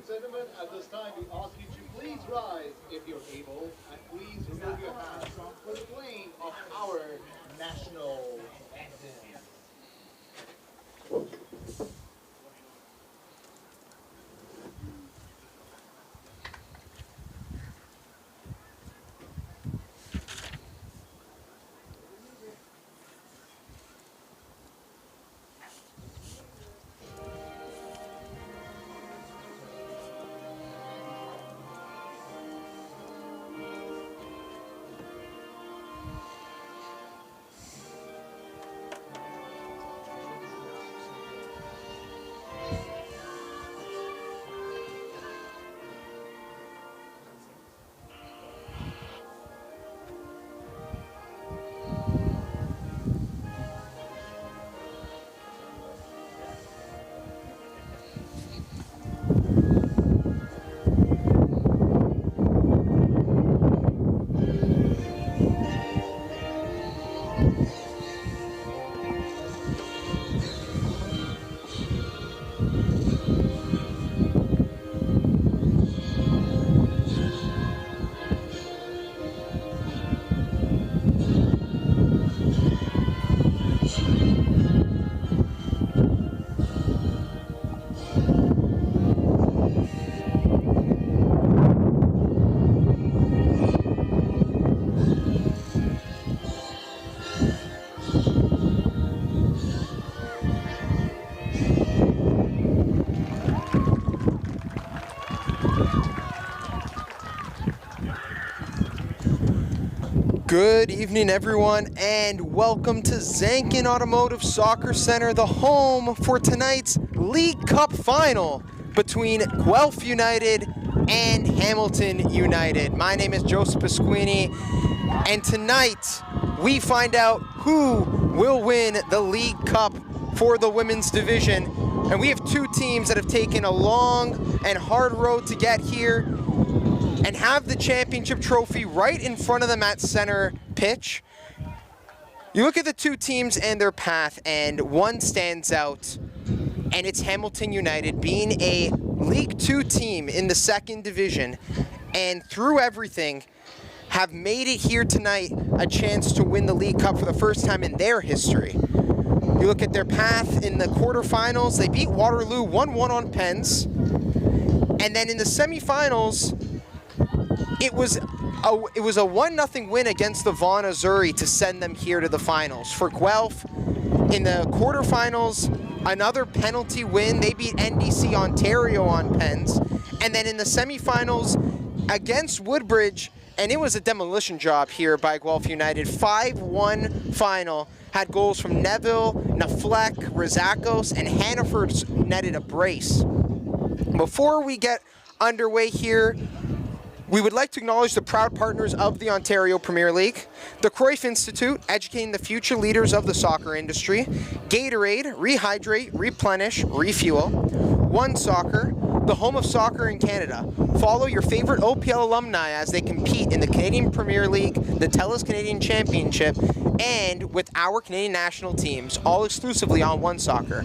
and gentlemen, at this time we ask you to please rise if you're able, and please remove your hats for the playing of our national anthem. Good evening, everyone, and welcome to Zankin Automotive Soccer Center, the home for tonight's League Cup final between Guelph United and Hamilton United. My name is Joseph Pasquini, and tonight we find out who will win the League Cup for the women's division. And we have two teams that have taken a long and hard road to get here and have the championship trophy right in front of them at center pitch. You look at the two teams and their path, and one stands out, and it's Hamilton United, being a League Two team in the second division, and through everything, have made it here tonight a chance to win the League Cup for the first time in their history. You look at their path in the quarterfinals, they beat Waterloo 1-1 on pens, and then in the semifinals, it was a 1-0 win against the Vaughan Azzurri to send them here to the finals. For Guelph, in the quarterfinals, another penalty win. They beat NDC Ontario on pens. And then in the semifinals against Woodbridge, and it was a demolition job here by Guelph United, 5-1 final. Had goals from Neville, Nafleck, Rizakos, and Hannaford netted a brace. Before we get underway here, we would like to acknowledge the proud partners of the Ontario Premier League, the Cruyff Institute, educating the future leaders of the soccer industry, Gatorade, Rehydrate, Replenish, Refuel, One Soccer, the home of soccer in Canada. Follow your favorite OPL alumni as they compete in the Canadian Premier League, the TELUS Canadian Championship, and with our Canadian national teams, all exclusively on One Soccer.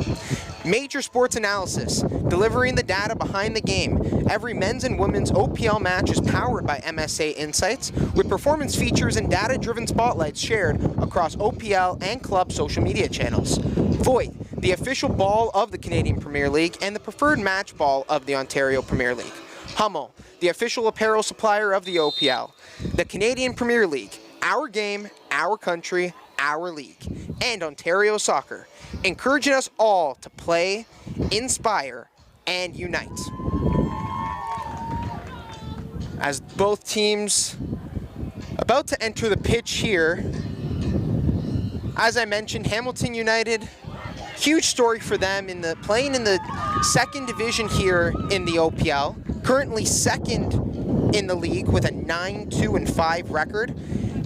Major Sports Analysis, delivering the data behind the game. Every men's and women's OPL match is powered by MSA Insights, with performance features and data-driven spotlights shared across OPL and club social media channels. Voight, the official ball of the Canadian Premier League and the preferred match ball of the Ontario Premier League. Hummel, the official apparel supplier of the OPL. The Canadian Premier League, our game, our country, our league. And Ontario Soccer, encouraging us all to play, inspire, and unite. As both teams about to enter the pitch here, as I mentioned, Hamilton United, huge story for them playing in the second division here in the OPL, currently second in the league with a 9-2-5 record.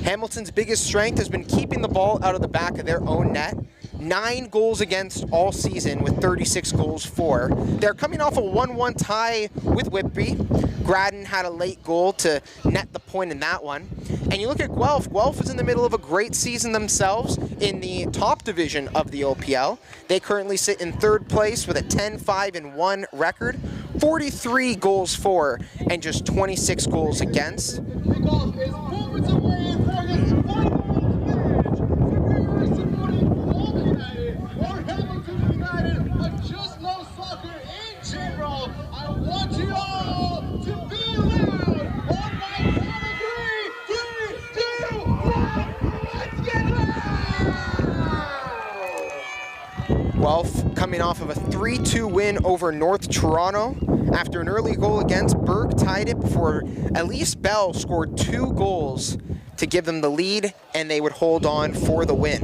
Hamilton's biggest strength has been keeping the ball out of the back of their own net. 9 goals against all season with 36 goals for. They're coming off a 1-1 tie with Whitby. Graden had a late goal to net the point in that one. And you look at Guelph. Guelph is in the middle of a great season themselves in the top division of the OPL. They currently sit in third place with a 10-5-1 record. 43 goals for and just 26 goals against. Kickoff is moments away for this final match. If you're supporting Guelph United or Hamilton United or just love soccer in general, I want you all to be loud on my count of 3, 2, 1, let's get loud! Guelph coming off of a 3-2 win over North Toronto. After an early goal against, Burke tied it before Elise Bell scored 2 goals to give them the lead, and they would hold on for the win.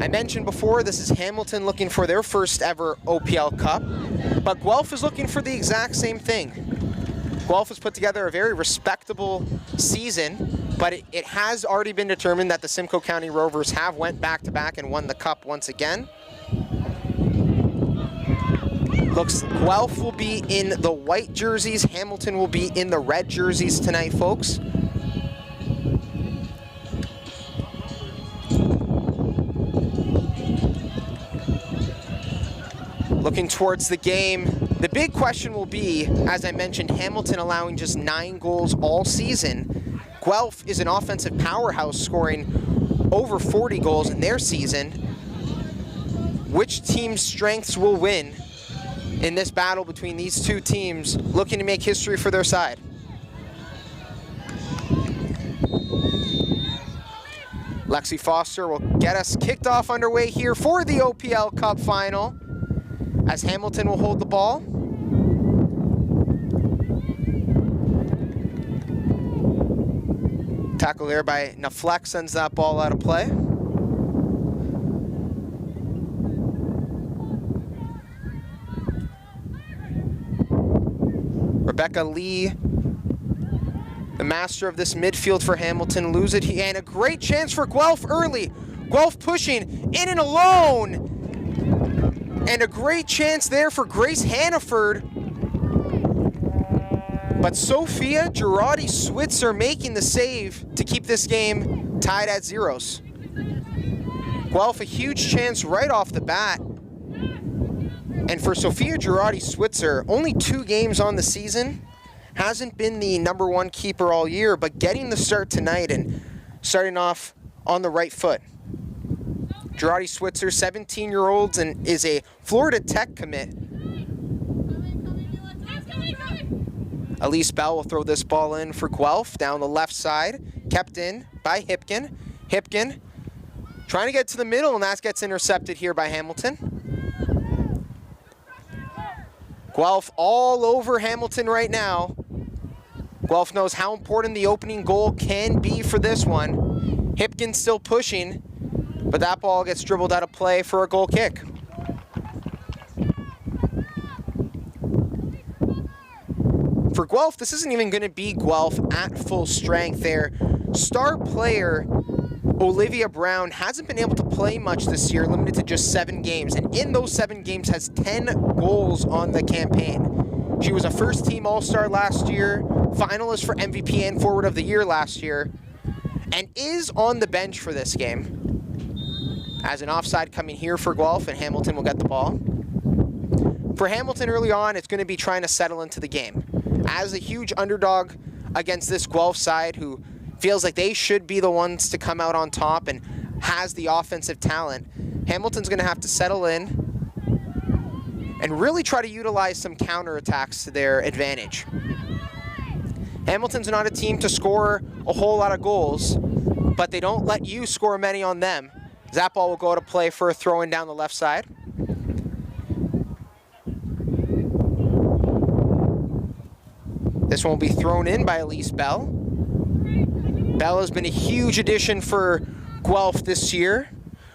I mentioned before, this is Hamilton looking for their first ever OPL Cup, but Guelph is looking for the exact same thing. Guelph has put together a very respectable season, but it has already been determined that the Simcoe County Rovers have went back-to-back and won the cup once again. Looks Guelph will be in the white jerseys, Hamilton will be in the red jerseys tonight, folks. Looking towards the game, the big question will be, as I mentioned, Hamilton allowing just 9 goals all season. Guelph is an offensive powerhouse, scoring over 40 goals in their season. Which team's strengths will win in this battle between these two teams looking to make history for their side? Lexi Foster will get us kicked off underway here for the OPL Cup Final, as Hamilton will hold the ball. Tackle there by Nafleck sends that ball out of play. Rebecca Lee, the master of this midfield for Hamilton, lose it, and a great chance for Guelph early. Guelph pushing in and alone, and a great chance there for Grace Hannaford. But Sophia Girardi-Switzer making the save to keep this game tied at 0s. Guelph a huge chance right off the bat. And for Sophia Girardi-Switzer, only 2 games on the season, hasn't been the #1 keeper all year, but getting the start tonight and starting off on the right foot. Girardi-Switzer, 17-year-old, and is a Florida Tech commit. Elise Bell will throw this ball in for Guelph down the left side, kept in by Hipkin. Hipkin trying to get to the middle, and that gets intercepted here by Hamilton. Guelph all over Hamilton right now. Guelph knows how important the opening goal can be for this one. Hipkin still pushing, but that ball gets dribbled out of play for a goal kick. For Guelph, this isn't even going to be Guelph at full strength. Their star player, Olivia Brown, hasn't been able to play much this year, limited to just 7 games, and in those 7 games has 10 goals on the campaign. She was a first-team All-Star last year, finalist for MVP and Forward of the Year last year, and is on the bench for this game. As an offside coming here for Guelph, and Hamilton will get the ball. For Hamilton early on, it's going to be trying to settle into the game. As a huge underdog against this Guelph side who feels like they should be the ones to come out on top and has the offensive talent, Hamilton's going to have to settle in and really try to utilize some counterattacks to their advantage. Hamilton's not a team to score a whole lot of goals, but they don't let you score many on them. That ball will go to play for a throw-in down the left side. This one will be thrown in by Elise Bell. Bell has been a huge addition for Guelph this year.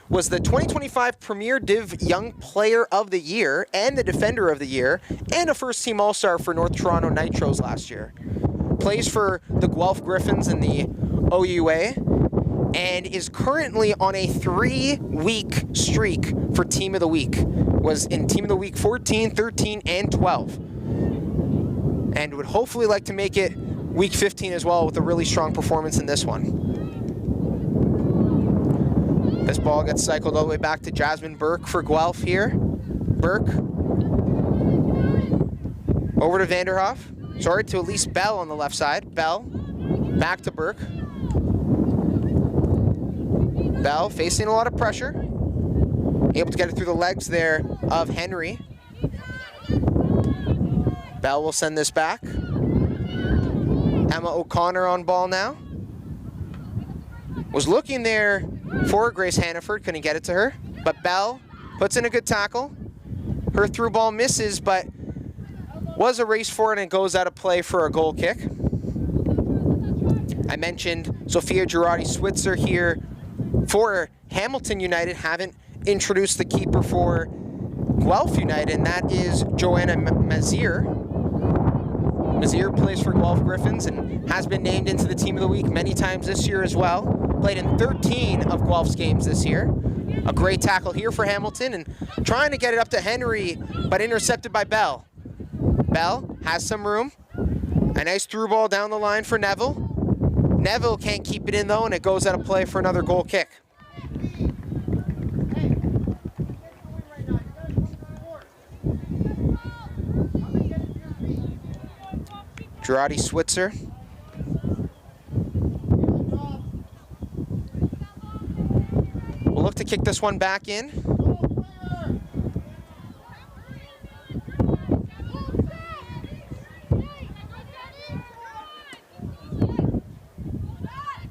Was the 2025 Premier Div Young Player of the Year and the Defender of the Year, and a first-team All-Star for North Toronto Nitros last year. Plays for the Guelph Griffins in the OUA, and is currently on a 3-week streak for Team of the Week. Was in Team of the Week 14, 13, and 12. And would hopefully like to make it Week 15 as well with a really strong performance in this one. This ball gets cycled all the way back to Jasmine Burke for Guelph here. Burke Over to Vanderhoff. Sorry, to Elise Bell on the left side. Bell, back to Burke. Bell facing a lot of pressure. Able to get it through the legs there of Henry. Bell will send this back. Emma O'Connor on ball now. Was looking there for Grace Hannaford, couldn't get it to her. But Bell puts in a good tackle. Her through ball misses, but was a race for it and goes out of play for a goal kick. I mentioned Sophia Girardi-Switzer here for Hamilton United. Haven't introduced the keeper for Guelph United, and that is Joanna Mazier. Mazier plays for Guelph Griffins and has been named into the Team of the Week many times this year as well. Played in 13 of Guelph's games this year. A great tackle here for Hamilton and trying to get it up to Henry, but intercepted by Bell. Bell has some room. A nice through ball down the line for Neville. Neville can't keep it in though, and it goes out of play for another goal kick. Girardi-Switzer. We'll look to kick this one back in.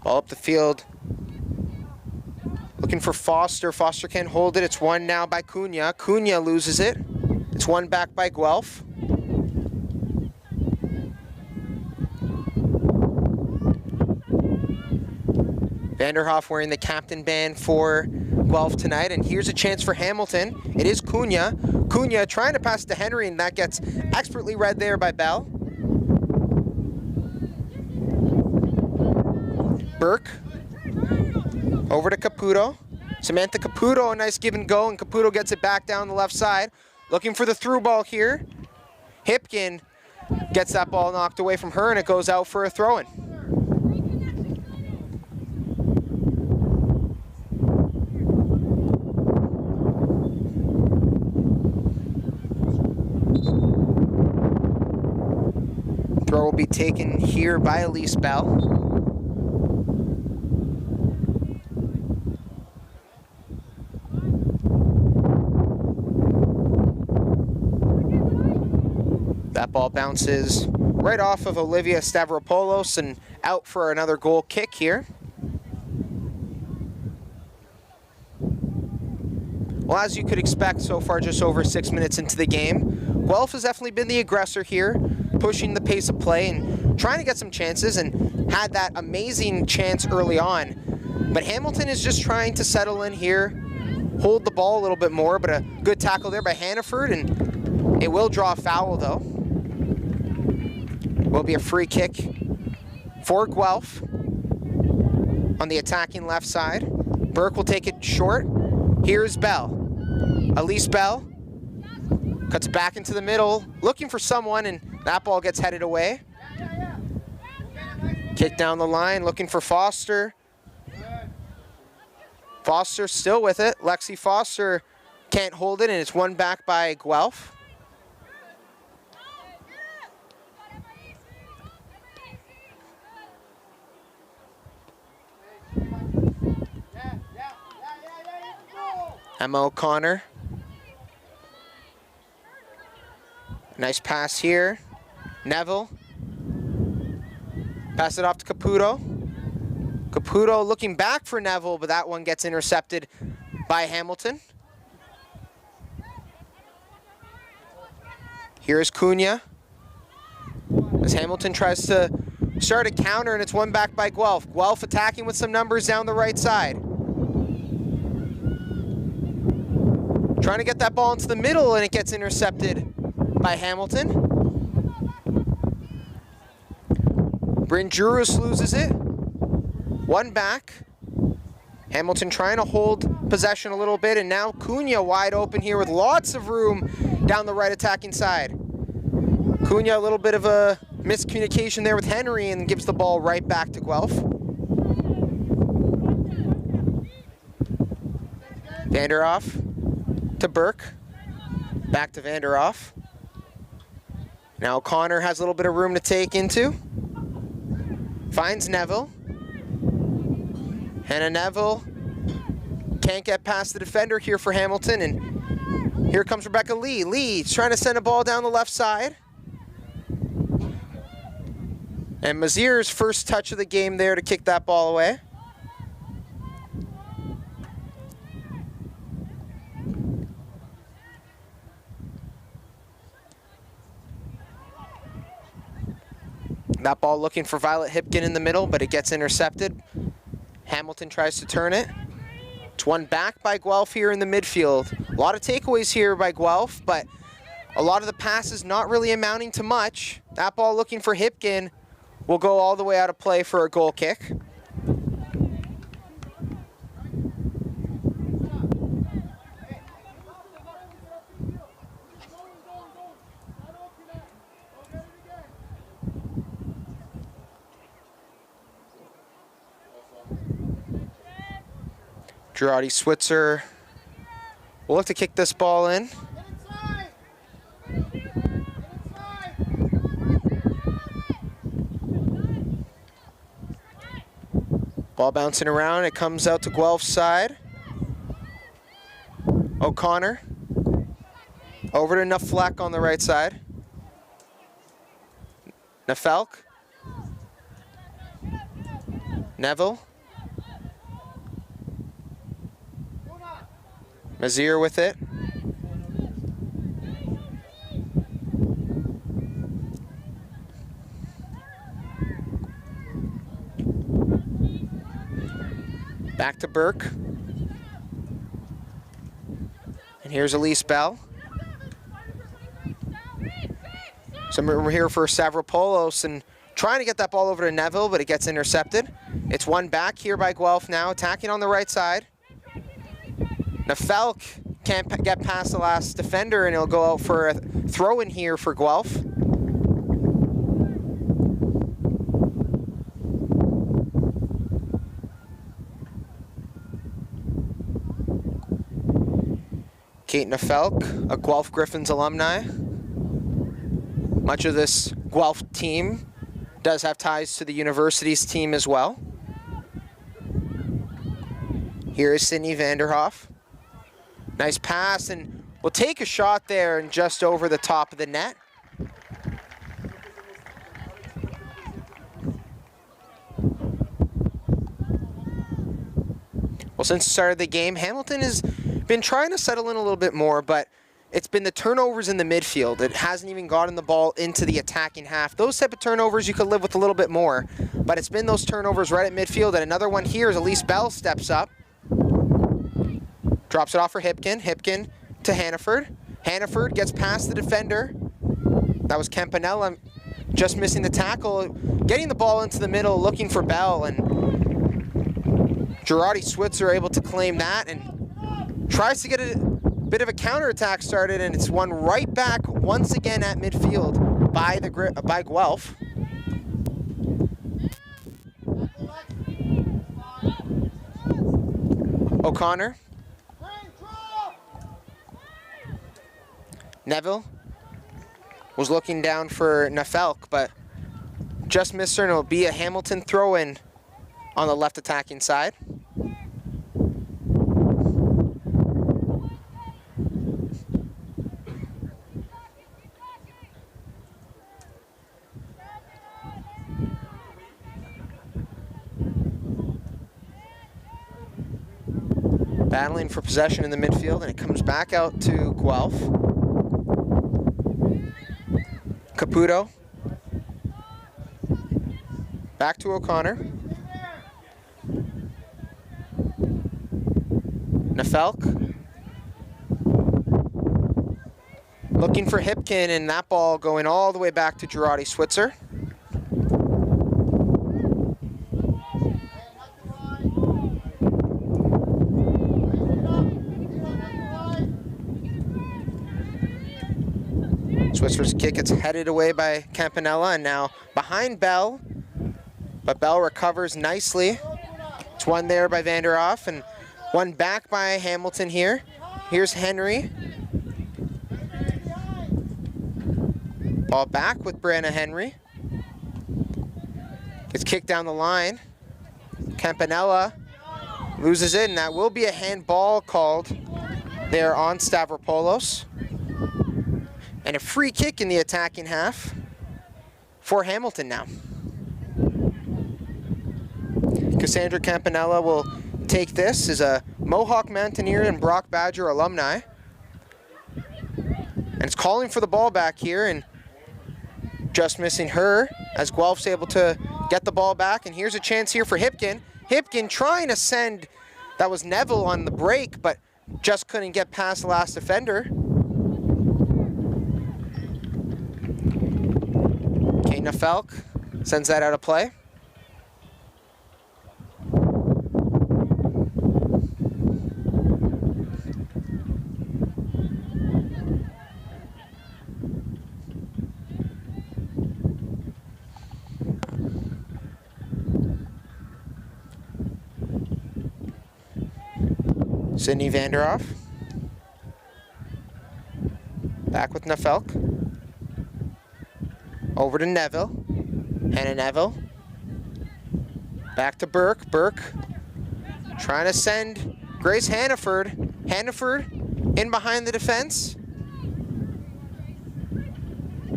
Ball up the field. Looking for Foster. Foster can't hold it. It's won now by Cunha. Cunha loses it. It's won back by Guelph. Vanderhoff wearing the captain band for Guelph tonight, and here's a chance for Hamilton. It is Cunha. Cunha trying to pass to Henry, and that gets expertly read there by Bell. Burke. Over to Caputo. Samantha Caputo, a nice give and go, and Caputo gets it back down the left side. Looking for the through ball here. Hipkin gets that ball knocked away from her, and it goes out for a throw-in. Throw will be taken here by Elise Bell. That ball bounces right off of Olivia Stavropoulos and out for another goal kick here. Well, as you could expect so far, just over 6 minutes into the game, Guelph has definitely been the aggressor here, pushing the pace of play and trying to get some chances, and had that amazing chance early on. But Hamilton is just trying to settle in here, hold the ball a little bit more, but a good tackle there by Hannaford, and it will draw a foul though. Will be a free kick for Guelph on the attacking left side. Burke will take it short. Here's Bell. Elise Bell cuts back into the middle, looking for someone, and that ball gets headed away. Kick down the line, looking for Foster. Foster still with it. Lexi Foster can't hold it, and it's won back by Guelph. Emma O'Connor. Nice pass here. Neville. Pass it off to Caputo. Caputo looking back for Neville, but that one gets intercepted by Hamilton. Here's Cunha. As Hamilton tries to start a counter, and it's won back by Guelph. Guelph attacking with some numbers down the right side. Trying to get that ball into the middle, and it gets intercepted by Hamilton. Bryn Jurus loses it. One back. Hamilton trying to hold possession a little bit, and now Cunha wide open here with lots of room down the right attacking side. Cunha, a little bit of a miscommunication there with Henry, and gives the ball right back to Guelph. Vanderhoff to Burke. Back to Vanderhoff. Now O'Connor has a little bit of room to take into. Finds Neville. Hannah Neville can't get past the defender here for Hamilton, and here comes Rebecca Lee. Lee's trying to send a ball down the left side. And Mazir's first touch of the game there to kick that ball away. That ball looking for Violet Hipkin in the middle, but it gets intercepted. Hamilton tries to turn it. It's one back by Guelph here in the midfield. A lot of takeaways here by Guelph, but a lot of the passes not really amounting to much. That ball looking for Hipkin will go all the way out of play for a goal kick. Girardi Switzer will look to kick this ball in. Ball bouncing around, it comes out to Guelph's side. O'Connor over to Nafleck on the right side. Nafelk. Neville. Mazir with it. Back to Burke. And here's Elise Bell. Some room here for Stavropoulos and trying to get that ball over to Neville, but it gets intercepted. It's one back here by Guelph now, attacking on the right side. Nafelk can't get past the last defender, and he'll go out for a throw in here for Guelph. Kate Nafelk, a Guelph Griffins alumni. Much of this Guelph team does have ties to the university's team as well. Here is Sydney Vanderhoff. Nice pass, and we'll take a shot there and just over the top of the net. Well, since the start of the game, Hamilton has been trying to settle in a little bit more, but it's been the turnovers in the midfield. It hasn't even gotten the ball into the attacking half. Those type of turnovers you could live with a little bit more, but it's been those turnovers right at midfield, and another one here as Elise Bell steps up. Drops it off for Hipkin. Hipkin to Hannaford. Hannaford gets past the defender. That was Campanella just missing the tackle. Getting the ball into the middle, looking for Bell, and Girardi Switzer able to claim that and tries to get a bit of a counterattack started, and it's won right back once again at midfield by Guelph. O'Connor. Neville was looking down for Nafelk, but just missed her, and it'll be a Hamilton throw-in on the left attacking side. Battling for possession in the midfield, and it comes back out to Guelph. Caputo. Back to O'Connor. Nafelk. Looking for Hipkin, and that ball going all the way back to Girardi Switzer. Switzer's kick gets headed away by Campanella, and now behind Bell, but Bell recovers nicely. It's one there by Vanderhoff, and one back by Hamilton here. Here's Henry. Ball back with Brianna Henry. Gets kicked down the line. Campanella loses it, and that will be a handball called there on Stavropoulos. And a free kick in the attacking half for Hamilton now. Cassandra Campanella will take this as a Mohawk Mountaineer and Brock Badger alumni. And it's calling for the ball back here, and just missing her as Guelph's able to get the ball back. And here's a chance here for Hipkin. Hipkin trying to send, that was Neville on the break, but just couldn't get past the last defender. Kayna Felk sends that out of play. Sydney Vanderoff. Back with Nafelk. Over to Neville. Hannah Neville. Back to Burke. Burke trying to send Grace Hannaford. Hannaford in behind the defense.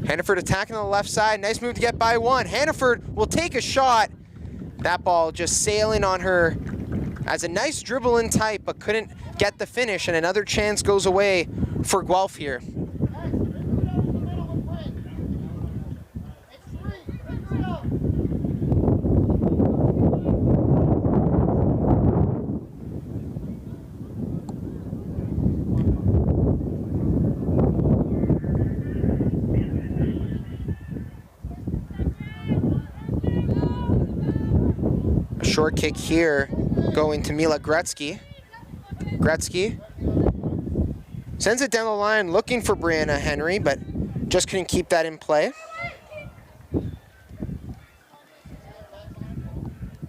Hannaford attacking on the left side. Nice move to get by one. Hannaford will take a shot. That ball just sailing on her as a nice dribble in type, but couldn't get the finish, and another chance goes away for Guelph here. A short kick here going to Mila Gretzky. Gretzky sends it down the line looking for Brianna Henry, but just couldn't keep that in play.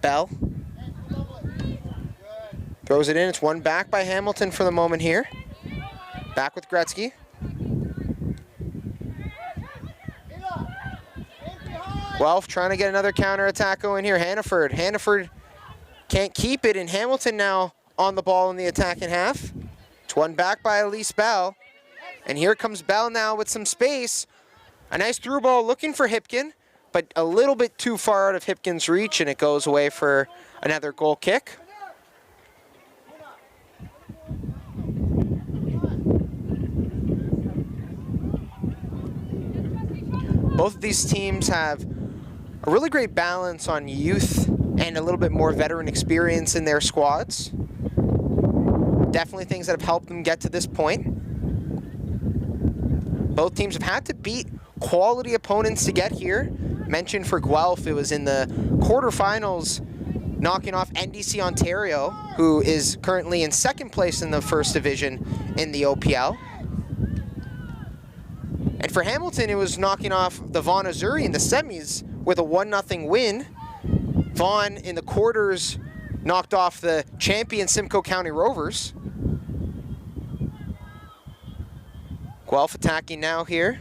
Bell throws it in. It's one back by Hamilton for the moment here. Back with Gretzky. Guelph trying to get another counterattack going here. Hannaford. Hannaford can't keep it, and Hamilton now on the ball in the attacking half. It's one back by Elise Bell. And here comes Bell now with some space. A nice through ball looking for Hipkin, but a little bit too far out of Hipkin's reach, and it goes away for another goal kick. Both of these teams have a really great balance on youth and a little bit more veteran experience in their squads. Definitely things that have helped them get to this point. Both teams have had to beat quality opponents to get here. Mentioned for Guelph, it was in the quarterfinals, knocking off NDC Ontario, who is currently in second place in the first division in the OPL. And for Hamilton, it was knocking off the Vaughan Azzurri in the semis with a 1-0 win. Vaughan in the quarters knocked off the champion Simcoe County Rovers. Guelph attacking now here.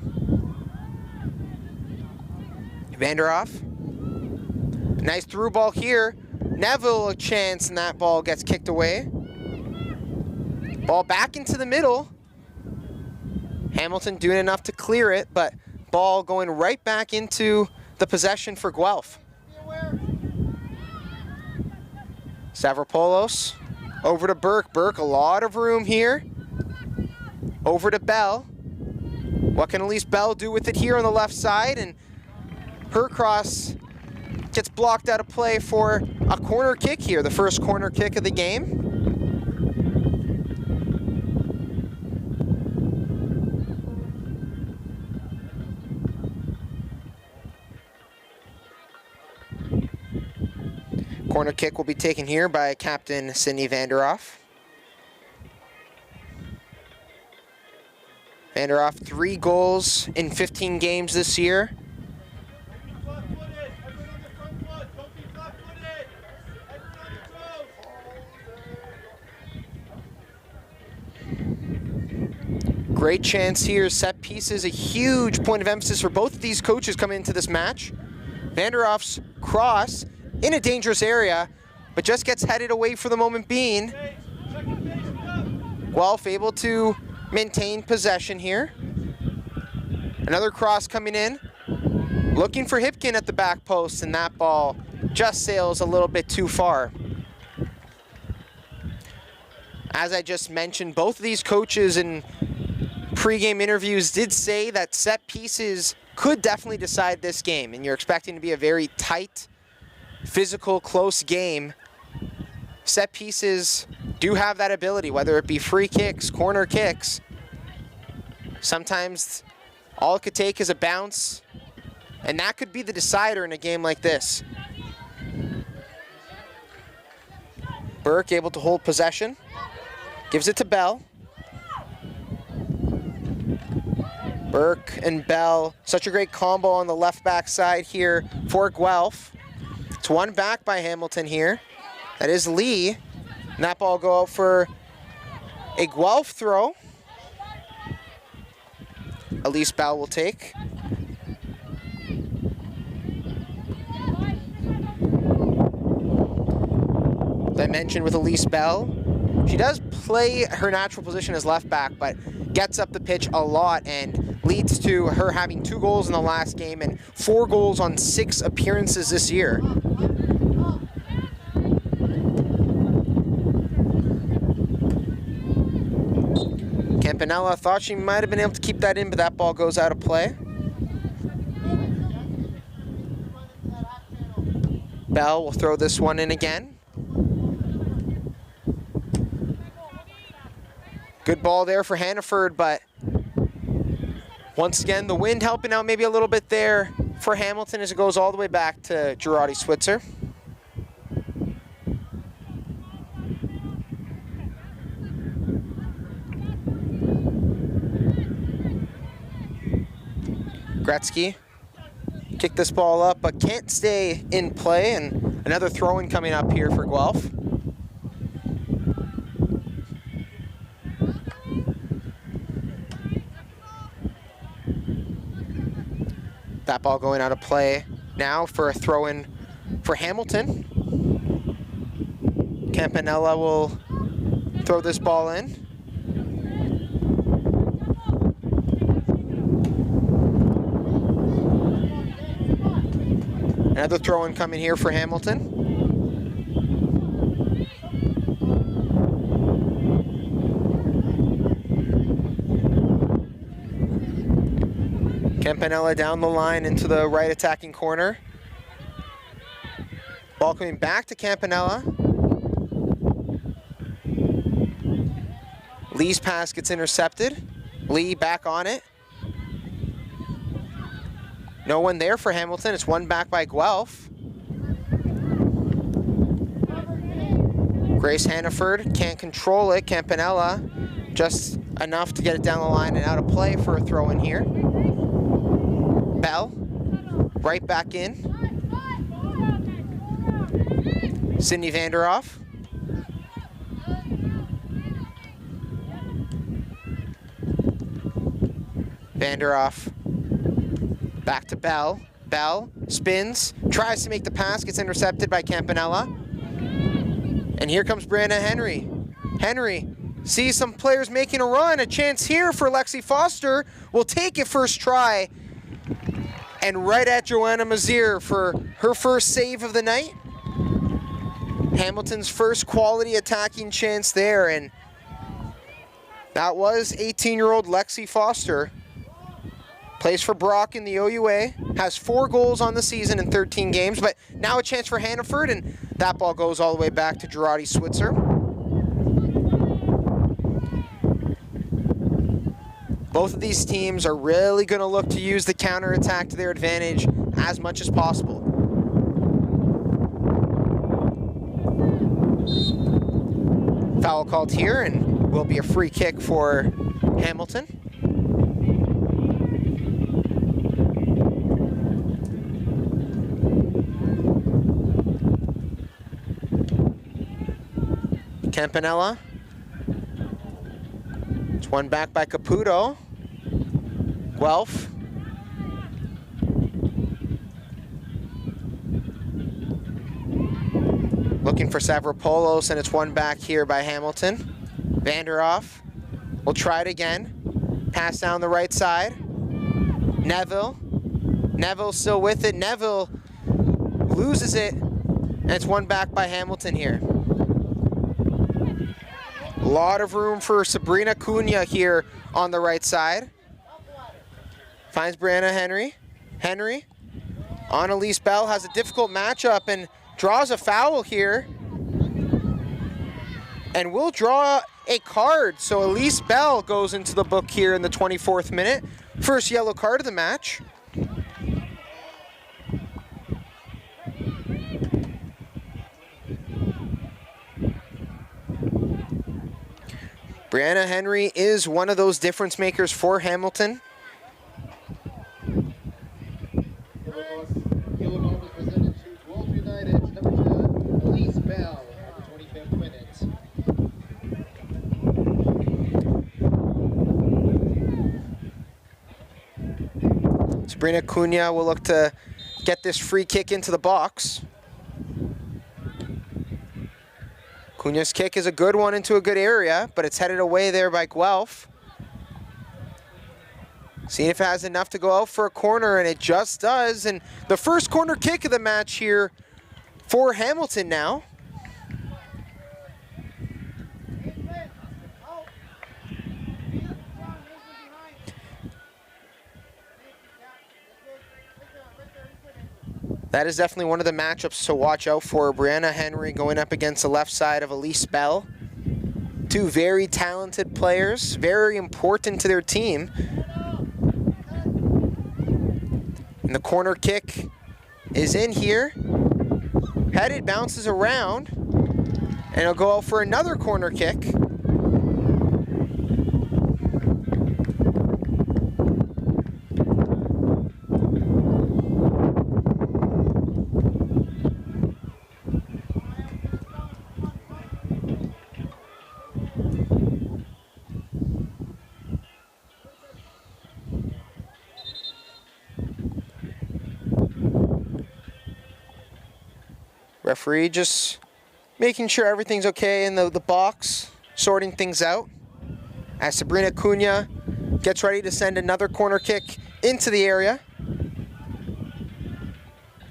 Vanderoff. Nice through ball here. Neville a chance, and that ball gets kicked away. Ball back into the middle. Hamilton doing enough to clear it, but ball going right back into the possession for Guelph. Stavropoulos over to Burke. Burke, a lot of room here. Over to Bell. What can Elise Bell do with it here on the left side? And her cross gets blocked out of play for a corner kick here, the first corner kick of the game. Corner kick will be taken here by Captain Sydney Vanderoff. Vanderoff, 3 goals in 15 games this year. Great chance here. Set pieces, a huge point of emphasis for both of these coaches coming into this match. Vanderoff's cross in a dangerous area, but just gets headed away for the moment being. Guelph able to maintain possession here. Another cross coming in. Looking for Hipkin at the back post, and that ball just sails a little bit too far. As I just mentioned, both of these coaches in pre-game interviews did say that set pieces could definitely decide this game, and you're expecting to be a very tight, physical, close game. Set pieces do have that ability, whether it be free kicks, corner kicks. Sometimes all it could take is a bounce, and that could be the decider in a game like this. Burke able to hold possession. Gives it to Bell. Burke and Bell, such a great combo on the left back side here for Guelph. It's one back by Hamilton here. That is Lee. And that ball will go out for a Guelph throw. Elise Bell will take. As I mentioned with Elise Bell, she does play her natural position as left back, but gets up the pitch a lot and leads to her having 2 goals in the last game and 4 goals on 6 appearances this year. Campanella thought she might have been able to keep that in, but that ball goes out of play. Bell will throw this one in again. Good ball there for Hannaford, but once again, the wind helping out maybe a little bit there for Hamilton as it goes all the way back to Girardi Switzer. Gretzky kicked this ball up, but can't stay in play, and another throw-in coming up here for Guelph. That ball going out of play now for a throw-in for Hamilton. Campanella will throw this ball in. Another throw-in coming here for Hamilton. Campanella down the line into the right attacking corner. Ball coming back to Campanella. Lee's pass gets intercepted. Lee back on it. No one there for Hamilton. It's one back by Guelph. Grace Hannaford can't control it. Campanella just enough to get it down the line and out of play for a throw-in here. Bell, right back in. Sydney Vanderoff. Vanderoff back to Bell. Bell spins, tries to make the pass, gets intercepted by Campanella. And here comes Brianna Henry. Henry sees some players making a run, a chance here for Lexi Foster. Will take it first try. And right at Joanna Mazier for her first save of the night. Hamilton's first quality attacking chance there, and that was 18-year-old Lexi Foster. Plays for Brock in the OUA, has 4 goals on the season in 13 games, but now a chance for Hannaford, and that ball goes all the way back to Girardi Switzer. Both of these teams are really going to look to use the counterattack to their advantage as much as possible. Foul called here, and will be a free kick for Hamilton. Campanella. It's one back by Caputo. Guelph. Looking for Stavropoulos, and it's one back here by Hamilton. Vanderhoff will try it again. Pass down the right side. Neville. Neville still with it. Neville loses it, and it's one back by Hamilton here. A lot of room for Sabrina Cunha here on the right side. Finds Brianna Henry. Henry on Elise Bell, has a difficult matchup and draws a foul here. And will draw a card. So Elise Bell goes into the book here in the 24th minute. First yellow card of the match. Brianna Henry is one of those difference makers for Hamilton. Yellow card was presented to Guelph United's number 2, Elise Bell, at the 25th minute. Sabrina Cunha will look to get this free kick into the box. Cunha's kick is a good one into a good area, but it's headed away there by Guelph. Seeing if it has enough to go out for a corner, and it just does. And the first corner kick of the match here for Hamilton now. That is definitely one of the matchups to watch out for. Brianna Henry going up against the left side of Elise Bell. Two very talented players, very important to their team. And the corner kick is in here. Headed, bounces around, and it'll go out for another corner kick. Referee just making sure everything's okay in the box, sorting things out. As Sabrina Cunha gets ready to send another corner kick into the area.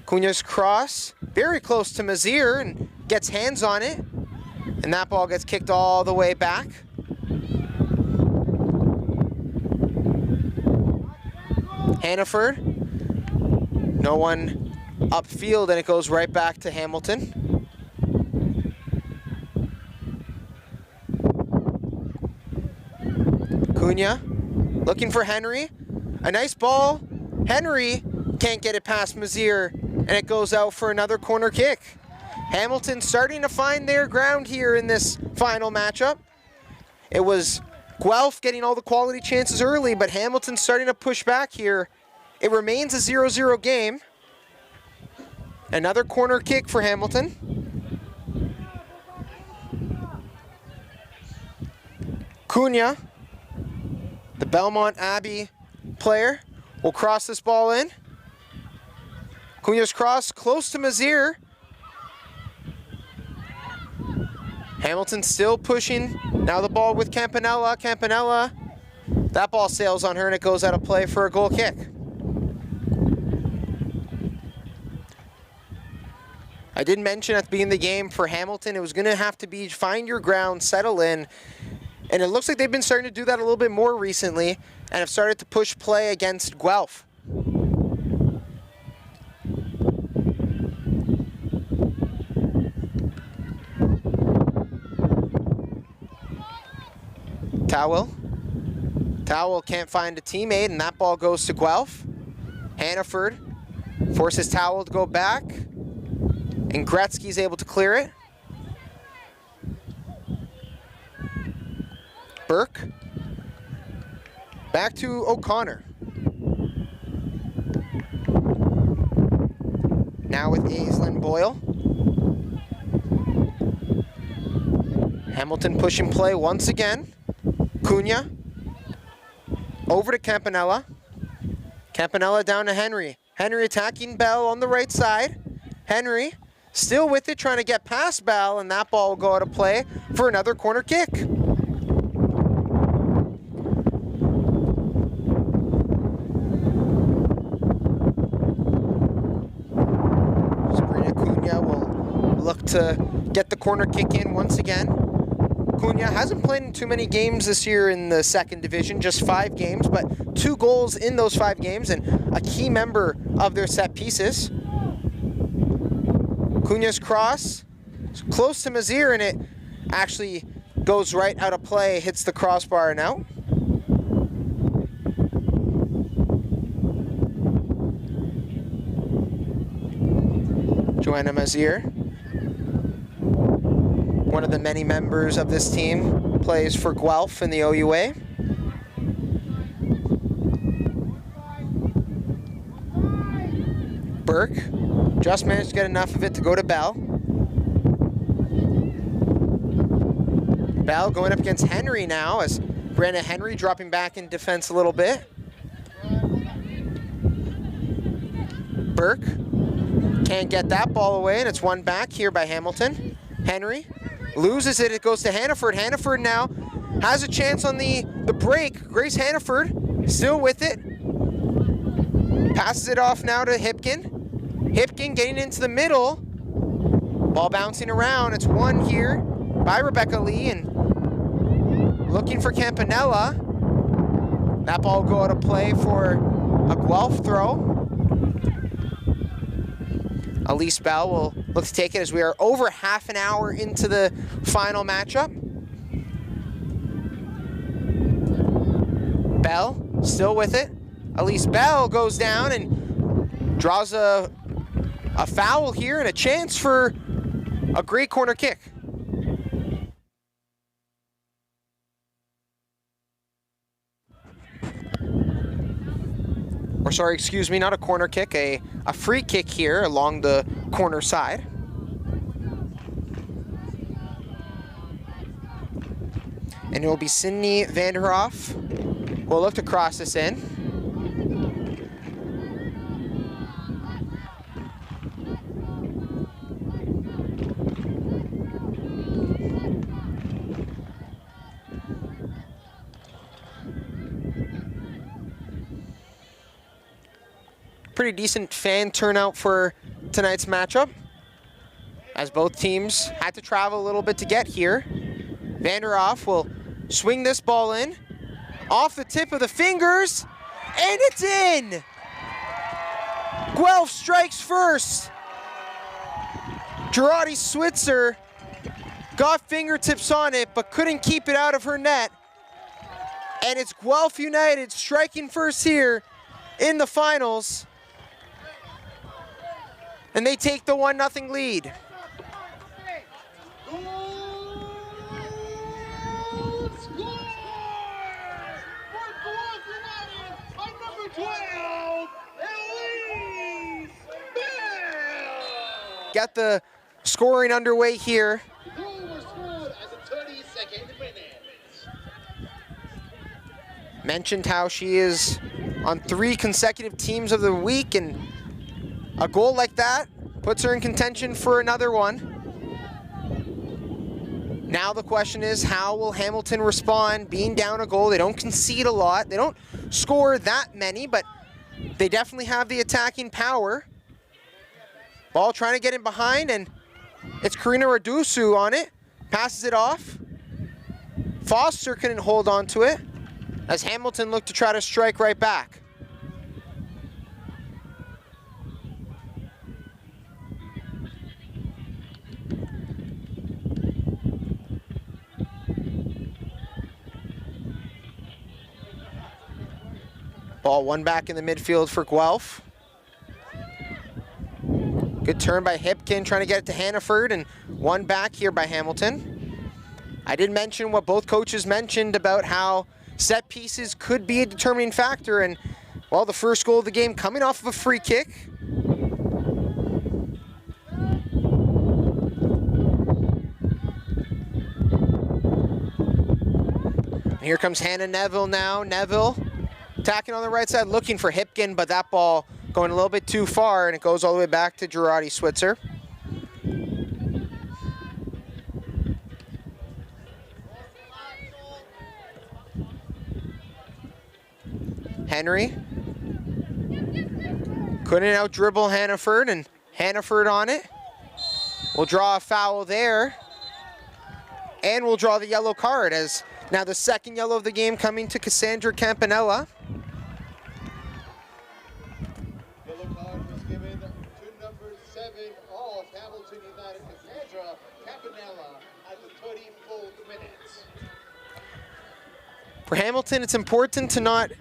Cunha's cross, very close to Mazier, and gets hands on it. And that ball gets kicked all the way back. Hannaford, no one upfield, and it goes right back to Hamilton. Cunha looking for Henry. A nice ball. Henry can't get it past Mazier, and it goes out for another corner kick. Hamilton starting to find their ground here in this final matchup. It was Guelph getting all the quality chances early, but Hamilton starting to push back here. It remains a 0-0 game. Another corner kick for Hamilton. Cunha, the Belmont Abbey player, will cross this ball in. Cunha's cross close to Mazier. Hamilton still pushing. Now the ball with Campanella. Campanella, that ball sails on her, and it goes out of play for a goal kick. I did mention at the beginning of the game for Hamilton, it was going to have to be find your ground, settle in. And it looks like they've been starting to do that a little bit more recently and have started to push play against Guelph. Towell can't find a teammate, and that ball goes to Guelph. Hannaford forces Towell to go back. And Gretzky's able to clear it. Burke. Back to O'Connor. Now with Aislinn Boyle. Hamilton pushing play once again. Cunha. Over to Campanella. Campanella down to Henry. Henry attacking Bell on the right side. Henry still with it, trying to get past Bell, and that ball will go out of play for another corner kick. Sabrina Cunha will look to get the corner kick in once again. Cunha hasn't played in too many games this year in the second division, just 5 games, but 2 goals in those 5 games and a key member of their set pieces. Cunha's cross, close to Mazir, and it actually goes right out of play, hits the crossbar and out. Joanna Mazir, one of the many members of this team, plays for Guelph in the OUA. Burke just managed to get enough of it to go to Bell. Bell going up against Henry now, as Brandon Henry dropping back in defense a little bit. Burke can't get that ball away, and it's won back here by Hamilton. Henry loses it, it goes to Hannaford. Hannaford now has a chance on the break. Grace Hannaford still with it. Passes it off now to Hipkin. Hipkin getting into the middle. Ball bouncing around. It's won here by Rebecca Lee, and looking for Campanella. That ball will go out of play for a Guelph throw. Elise Bell will look to take it as we are over half an hour into the final matchup. Bell still with it. Elise Bell goes down and draws a foul here and a chance for a great corner kick. Or sorry, excuse me, not a corner kick, a free kick here along the corner side. And it will be Sydney Vanderhoff who will look to cross this in. Pretty decent fan turnout for tonight's matchup, as both teams had to travel a little bit to get here. Vanderhoff will swing this ball in, off the tip of the fingers, and it's in! Guelph strikes first. Gerardi Switzer got fingertips on it, but couldn't keep it out of her net. And it's Guelph United striking first here in the finals. And they take the 1-0 lead. Got the scoring underway here. Mentioned how she is on 3 consecutive teams of the week, and a goal like that puts her in contention for another one. Now the question is, how will Hamilton respond being down a goal? They don't concede a lot. They don't score that many, but they definitely have the attacking power. Ball trying to get in behind, and it's Karina Radusu on it. Passes it off. Foster couldn't hold on to it, as Hamilton looked to try to strike right back. Ball won back in the midfield for Guelph. Good turn by Hipkin, trying to get it to Hannaford, and won back here by Hamilton. I did mention what both coaches mentioned about how set pieces could be a determining factor, and, well, the first goal of the game coming off of a free kick. And here comes Hannah Neville now. Neville Attacking on the right side, looking for Hipkin, but that ball going a little bit too far, and it goes all the way back to Girardi Switzer. Henry couldn't out-dribble Hannaford, and Hannaford on it. We'll draw a foul there, and we'll draw the yellow card, as now the second yellow of the game coming to Cassandra Campanella. Yellow card was given to number 7 of Hamilton United, Cassandra Campanella, at the 34th minute. For Hamilton, it's important to not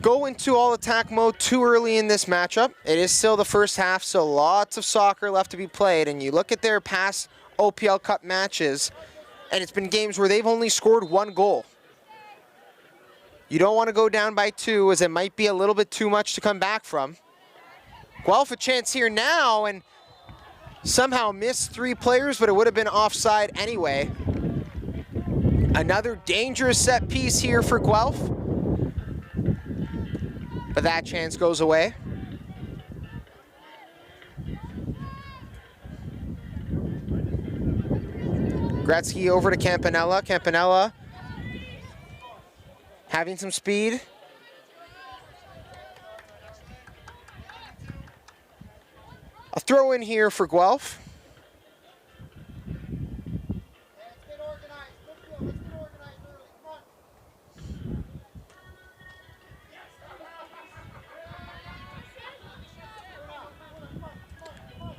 go into all attack mode too early in this matchup. It is still the first half, so lots of soccer left to be played. And you look at their past OPL Cup matches, and it's been games where they've only scored 1 goal. You don't want to go down by 2, as it might be a little bit too much to come back from. Guelph a chance here now, and somehow missed 3 players, but it would have been offside anyway. Another dangerous set piece here for Guelph, but that chance goes away. Gretzky over to Campanella. Campanella having some speed. A throw in here for Guelph.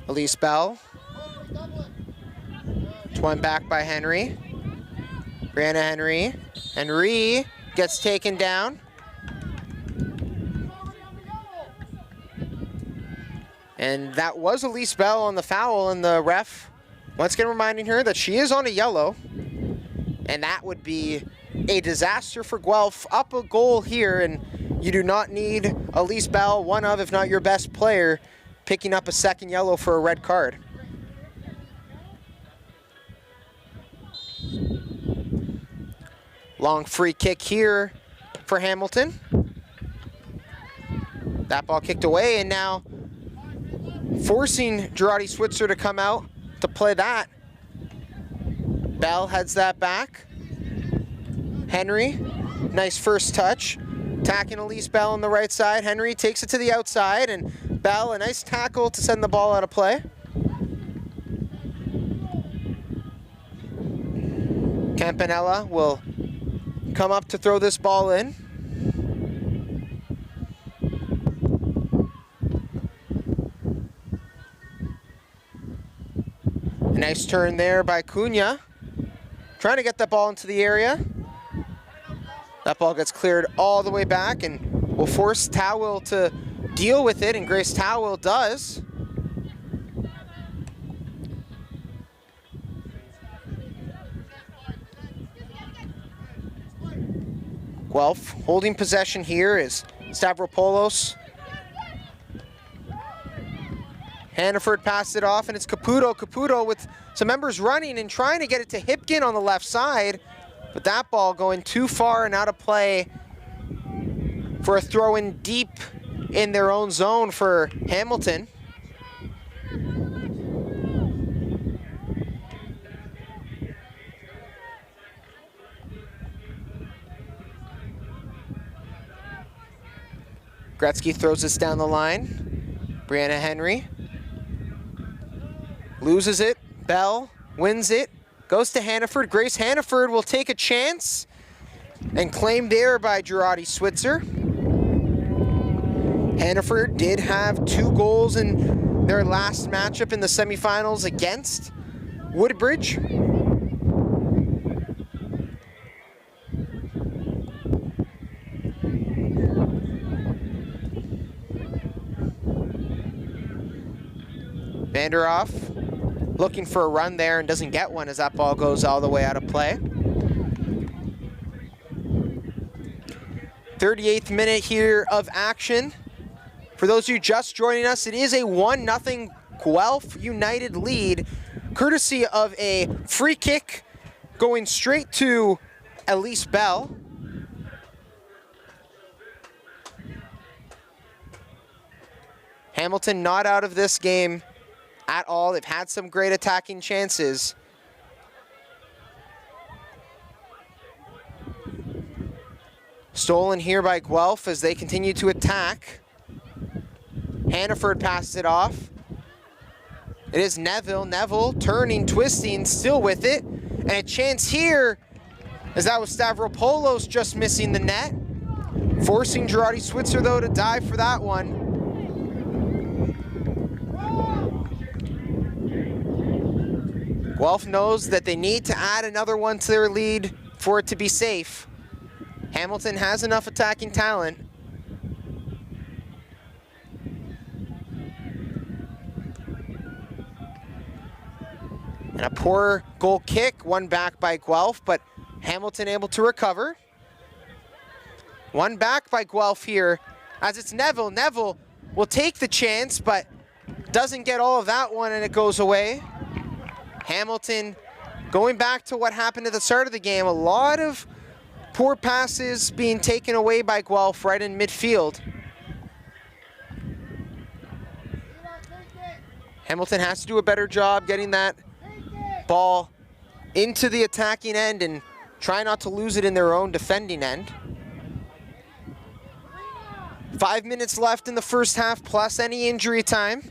Elise Bell. It's one back by Henry. Brianna Henry. Henry gets taken down. And that was Elise Bell on the foul, and the ref once again reminding her that she is on a yellow. And that would be a disaster for Guelph. Up a goal here, and you do not need Elise Bell, one of, if not your best player, picking up a second yellow for a red card. Long free kick here for Hamilton. That ball kicked away, and now forcing Girardi Switzer to come out to play that. Bell heads that back. Henry, nice first touch. Attacking Elise Bell on the right side. Henry takes it to the outside, and Bell, a nice tackle to send the ball out of play. Campanella will come up to throw this ball in. A nice turn there by Cunha. Trying to get that ball into the area. That ball gets cleared all the way back and will force Towell to deal with it, and Grace Towell does. Guelph holding possession here is Stavropoulos. Hannaford passed it off, and it's Caputo. Caputo with some members running and trying to get it to Hipkin on the left side, but that ball going too far and out of play for a throw-in deep in their own zone for Hamilton. Gretzky throws this down the line. Brianna Henry loses it. Bell wins it. Goes to Hannaford. Grace Hannaford will take a chance, and claimed there by Girardi Switzer. Hannaford did have 2 goals in their last matchup in the semifinals against Woodbridge. Vanderoff looking for a run there and doesn't get one as that ball goes all the way out of play. 38th minute here of action. For those of you just joining us, it is a 1-0 Guelph United lead, courtesy of a free kick going straight to Elise Bell. Hamilton not out of this game at all. They've had some great attacking chances. Stolen here by Guelph as they continue to attack. Hannaford passes it off. It is Neville. Neville turning, twisting, still with it. And a chance here, as that was Stavropoulos just missing the net. Forcing Girardi Switzer, though, to dive for that one. Guelph knows that they need to add another one to their lead for it to be safe. Hamilton has enough attacking talent. And a poor goal kick, one back by Guelph, but Hamilton able to recover. One back by Guelph here, as it's Neville. Neville will take the chance, but doesn't get all of that one, and it goes away. Hamilton going back to what happened at the start of the game. A lot of poor passes being taken away by Guelph right in midfield. Hamilton has to do a better job getting that ball into the attacking end and try not to lose it in their own defending end. 5 minutes left in the first half, plus any injury time.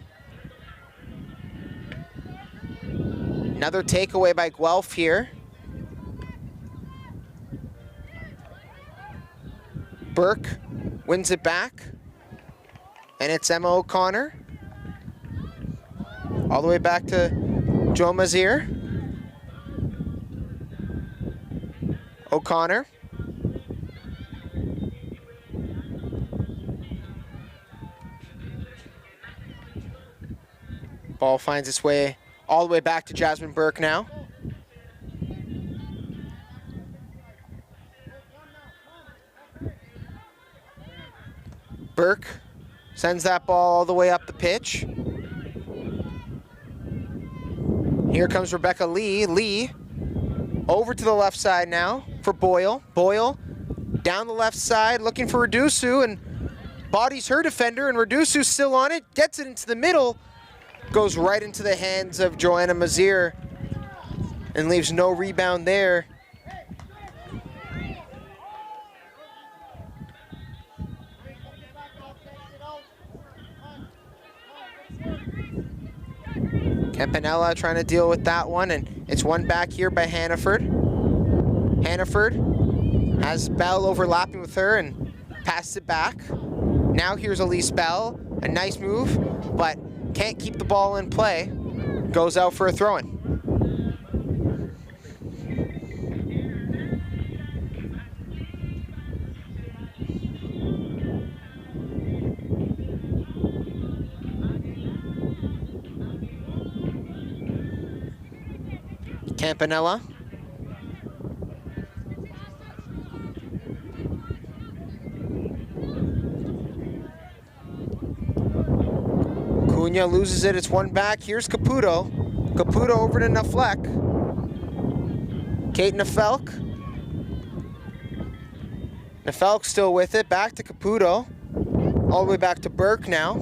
Another takeaway by Guelph here. Burke wins it back, and it's Emma O'Connor. All the way back to Joe Mazier. O'Connor. Ball finds its way all the way back to Jasmine Burke now. Burke sends that ball all the way up the pitch. Here comes Rebecca Lee. Lee over to the left side now for Boyle. Boyle down the left side looking for Redusu and bodies her defender, and Redusu's still on it, gets it into the middle, goes right into the hands of Joanna Mazier and leaves no rebound there. Campanella trying to deal with that one, and it's one back here by Hannaford. Hannaford has Bell overlapping with her and passes it back. Now here's Elise Bell, a nice move, but can't keep the ball in play. Goes out for a throw-in. Campanella. Cunha loses it, it's one back. Here's Caputo. Caputo over to Naflek. Kate Nafelk. Nafelk still with it, back to Caputo. All the way back to Burke now.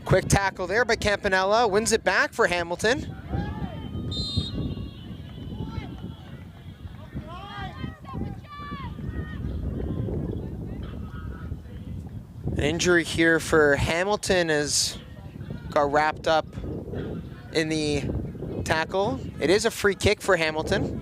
Quick tackle there by Campanella, wins it back for Hamilton. An injury here for Hamilton has got wrapped up in the tackle. It is a free kick for Hamilton.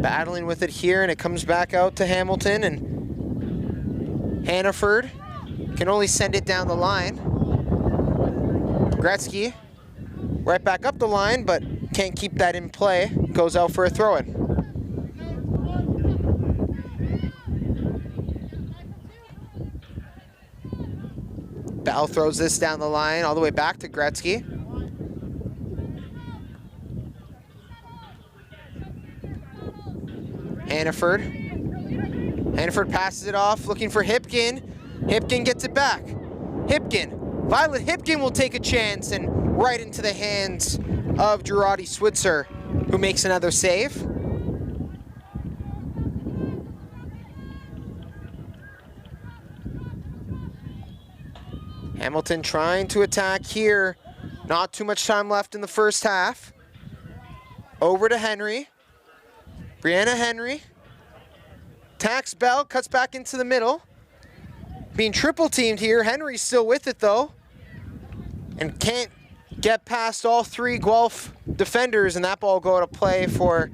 Battling with it here, and it comes back out to Hamilton, and Hannaford can only send it down the line. Gretzky right back up the line, but can't keep that in play. Goes out for a throw-in. Bell throws this down the line all the way back to Gretzky. Hannaford. Hannaford passes it off, looking for Hipkin. Hipkin gets it back. Violet Hipkin will take a chance and right into the hands of Girardi Switzer, who makes another save. Hamilton trying to attack here. Not too much time left in the first half. Over to Henry. Brianna Henry. Attacks Bell, cuts back into the middle. Being triple teamed here. Henry's still with it though. And can't get past all three Guelph defenders, and that ball will go to play for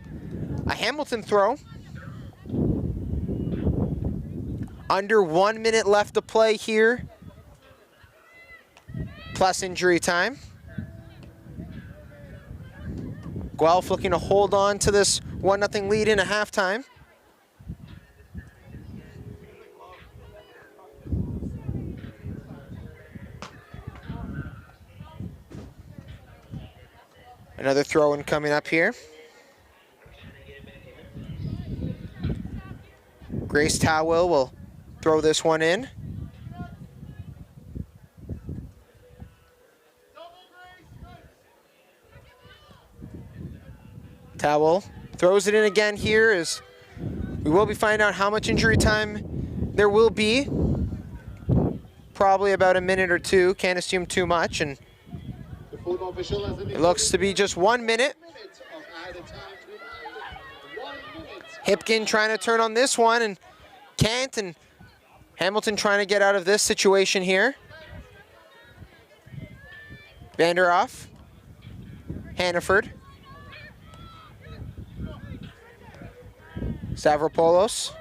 a Hamilton throw. Under 1 minute left to play here, plus injury time. Guelph looking to hold on to this 1-0 lead in a halftime. Another throw-in coming up here. Grace Towell will throw this one in. Towell throws it in again here as we will be finding out how much injury time there will be. Probably about a minute or two, can't assume too much, and it looks to be just 1 minute. Hipkin trying to turn on this one and can't, and Hamilton trying to get out of this situation here. Vanderoff, Hannaford, Stavropoulos,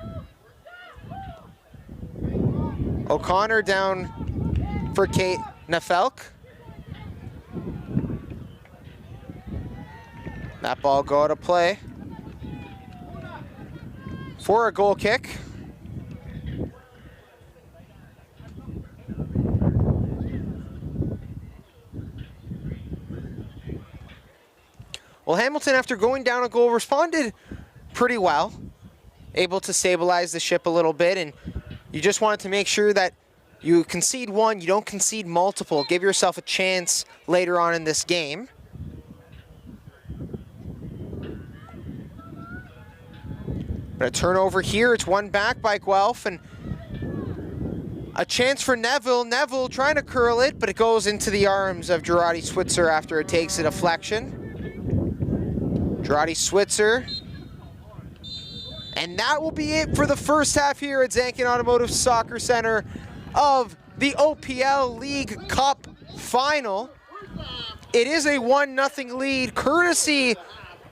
O'Connor down for Kate Nefelk. That ball go to play for a goal kick. Well, Hamilton, after going down a goal, responded pretty well, able to stabilize the ship a little bit, and you just wanted to make sure that you concede one, you don't concede multiple. Give yourself a chance later on in this game. But a turnover here, it's one back by Guelph, and a chance for Neville. Neville trying to curl it, but it goes into the arms of Girardi Switzer after it takes a deflection. Girardi Switzer. And that will be it for the first half here at Zankin Automotive Soccer Center of the OPL League Cup Final. It is a 1-0 lead, courtesy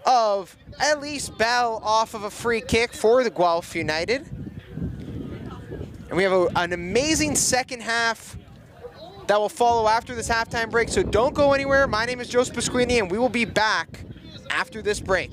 of Elise Bell off of a free kick for the Guelph United. And we have an amazing second half that will follow after this halftime break, so don't go anywhere. My name is Joseph Pasquini, and we will be back after this break.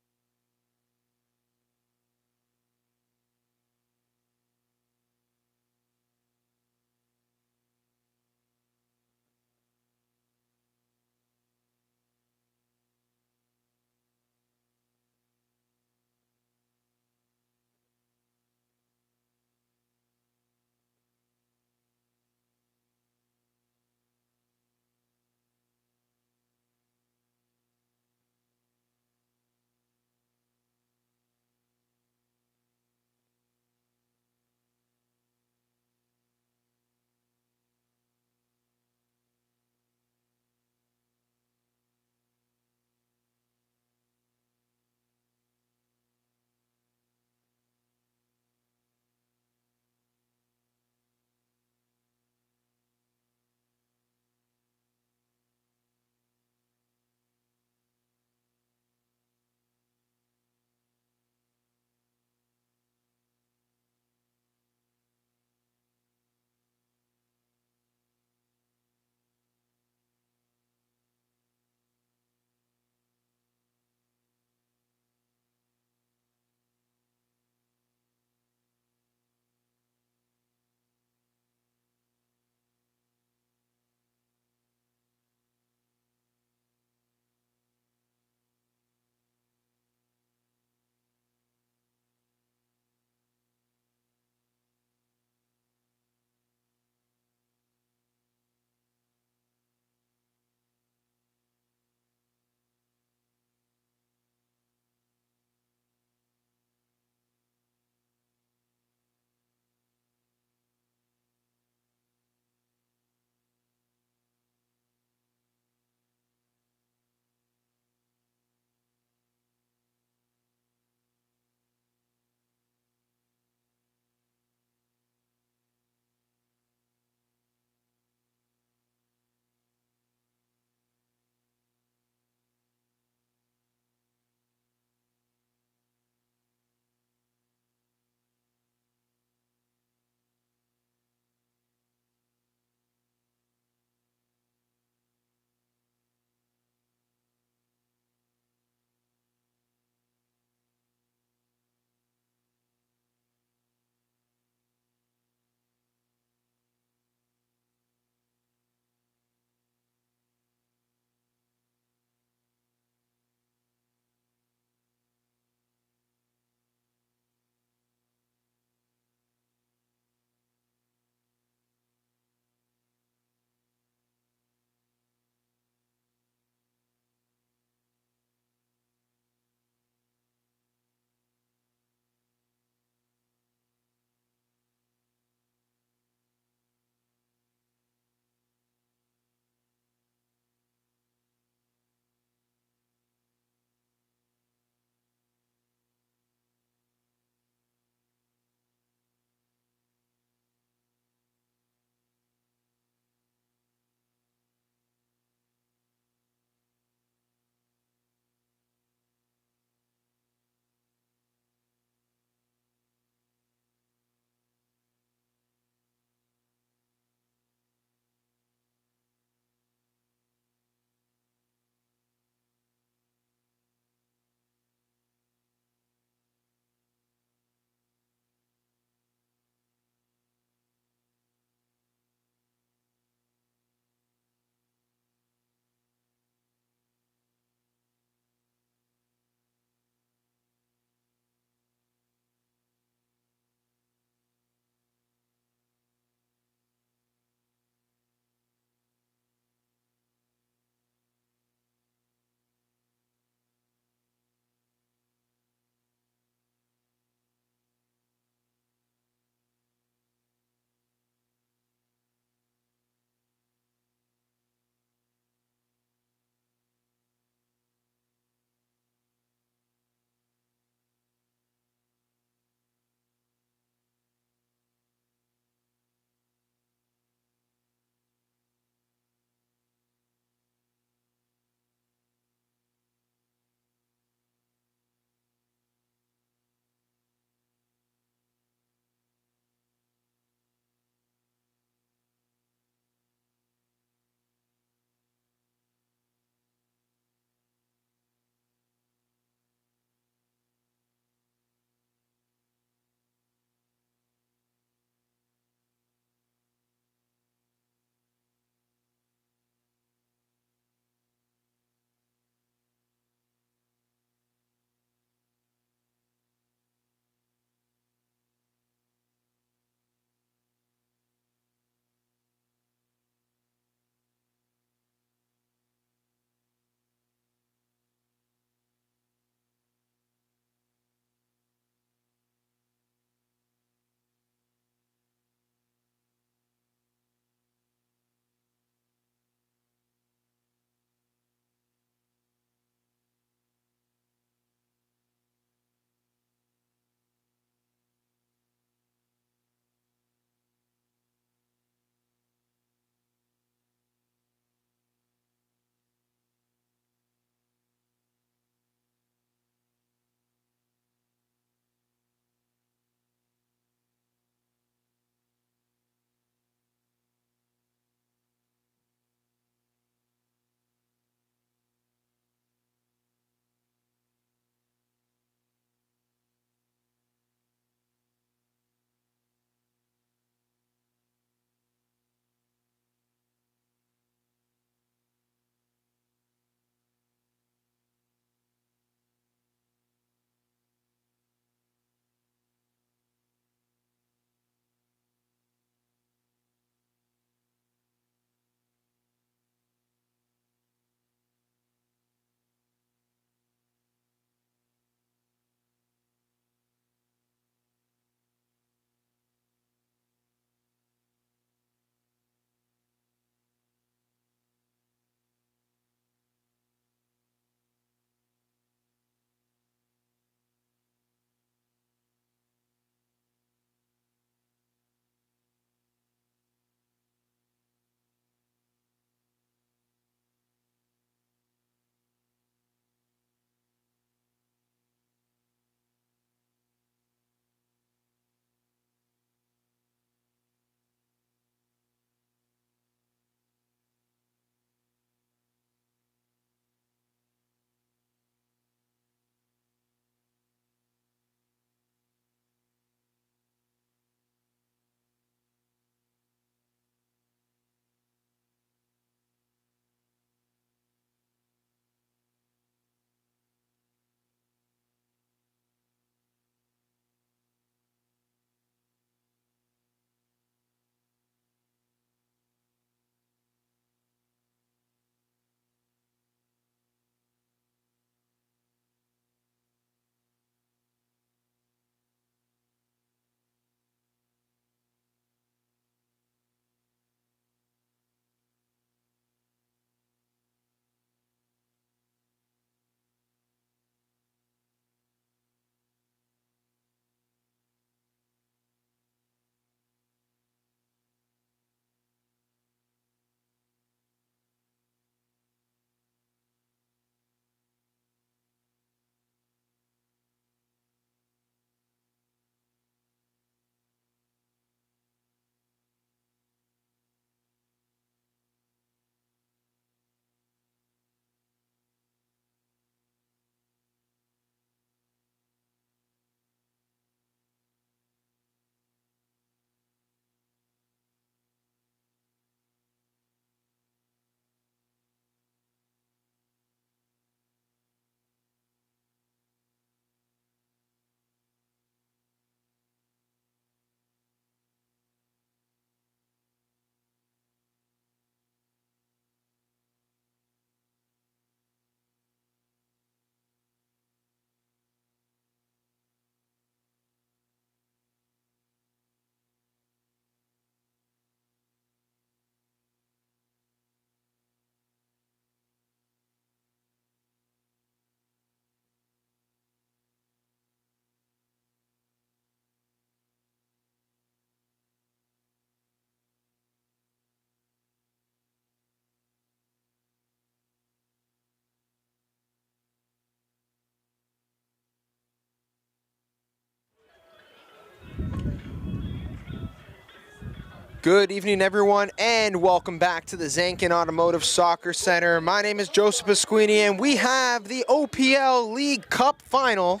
Good evening, everyone, and welcome back to the Zankin Automotive Soccer Center. My name is Joseph Pasquini, and we have the OPL League Cup Final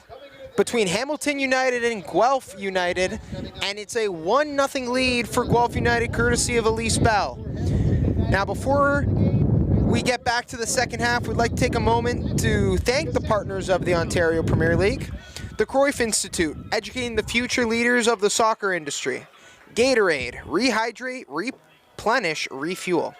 between Hamilton United and Guelph United, and it's a 1-0 lead for Guelph United, courtesy of Elise Bell. Now, before we get back to the second half, we'd like to take a moment to thank the partners of the Ontario Premier League, the Cruyff Institute, educating the future leaders of the soccer industry, Gatorade, rehydrate, replenish, refuel.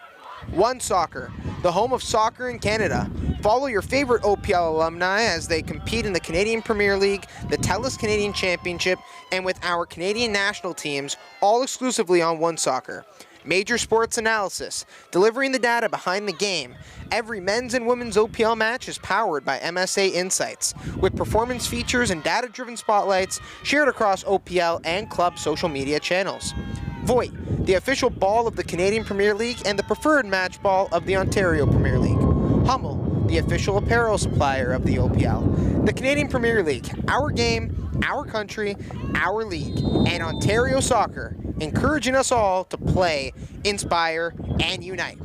One Soccer, the home of soccer in Canada. Follow your favorite OPL alumni as they compete in the Canadian Premier League, the TELUS Canadian Championship, and with our Canadian national teams, all exclusively on One Soccer. Major sports analysis, delivering the data behind the game. Every men's and women's OPL match is powered by MSA Insights, with performance features and data-driven spotlights shared across OPL and club social media channels. Voit, the official ball of the Canadian Premier League and the preferred match ball of the Ontario Premier League. Hummel, the official apparel supplier of the OPL. The Canadian Premier League, our game, our country, our league, and Ontario soccer, encouraging us all to play, inspire, and unite.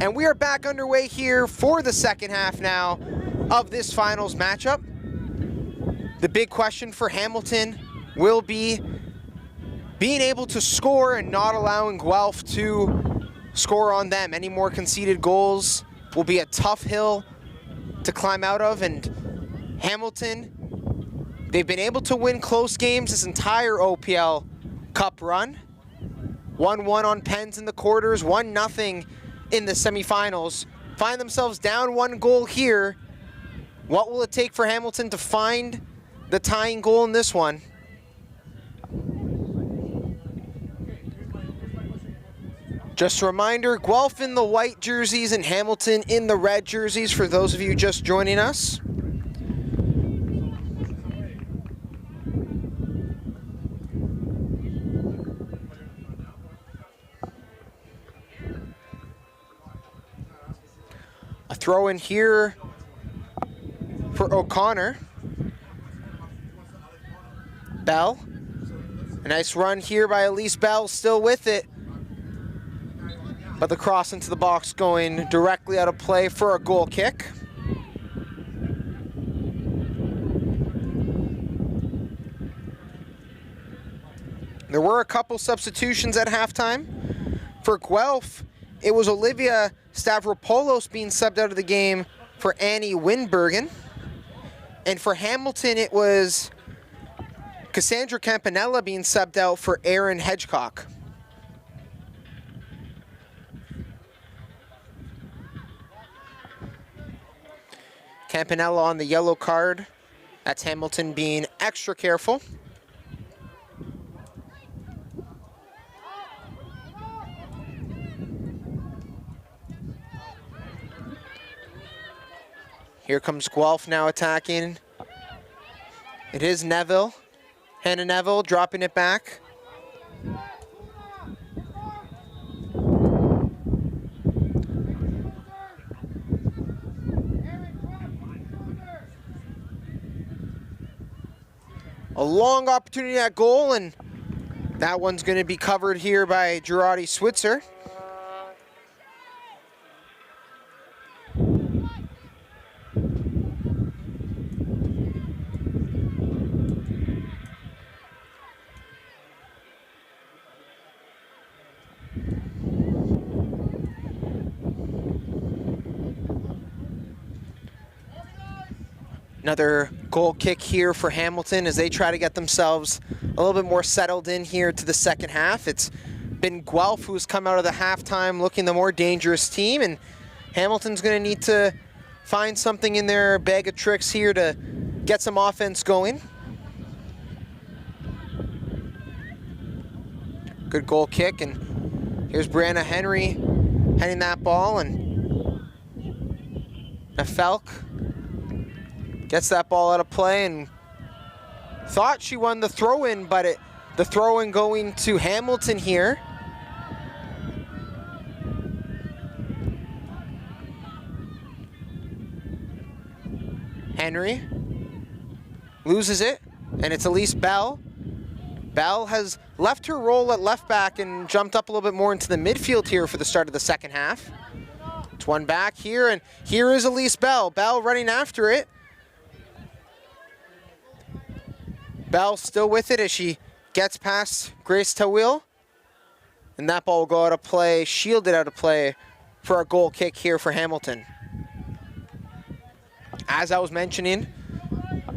And we are back underway here for the second half now of this finals matchup. The big question for Hamilton will be being able to score and not allowing Guelph to score on them. Any more conceded goals will be a tough hill to climb out of, and Hamilton, they've been able to win close games this entire OPL Cup run. 1-1 on pens in the quarters, 1-0 in the semifinals. Find themselves down 1 goal here. What will it take for Hamilton to find the tying goal in this one? Just a reminder, Guelph in the white jerseys and Hamilton in the red jerseys for those of you just joining us. A throw in here for O'Connor. Bell. A nice run here by Elise Bell, still with it. But the cross into the box going directly out of play for a goal kick. There were a couple substitutions at halftime. For Guelph, it was Olivia Stavropoulos being subbed out of the game for Annie Winbergen. And for Hamilton, it was Cassandra Campanella being subbed out for Erin Hedgecock. Campanella on the yellow card. That's Hamilton being extra careful. Here comes Guelph now attacking. It is Neville. Hannah Neville dropping it back. A long opportunity at goal, and that one's going to be covered here by Girardi Switzer. Another goal kick here for Hamilton as they try to get themselves a little bit more settled in here to the second half. It's been Guelph who's come out of the halftime looking the more dangerous team, and Hamilton's going to need to find something in their bag of tricks here to get some offense going. Good goal kick, and here's Brianna Henry heading that ball, and Felk gets that ball out of play and thought she won the throw-in, but the throw-in going to Hamilton here. Henry loses it, and it's Elise Bell Bell has left her role at left back and jumped up a little bit more into the midfield here for the start of the second half. It's one back here, and here is Elise Bell. Bell running after it. Bell still with it as she gets past Grace Tawil. And that ball will go out of play, shielded out of play for a goal kick here for Hamilton. As I was mentioning,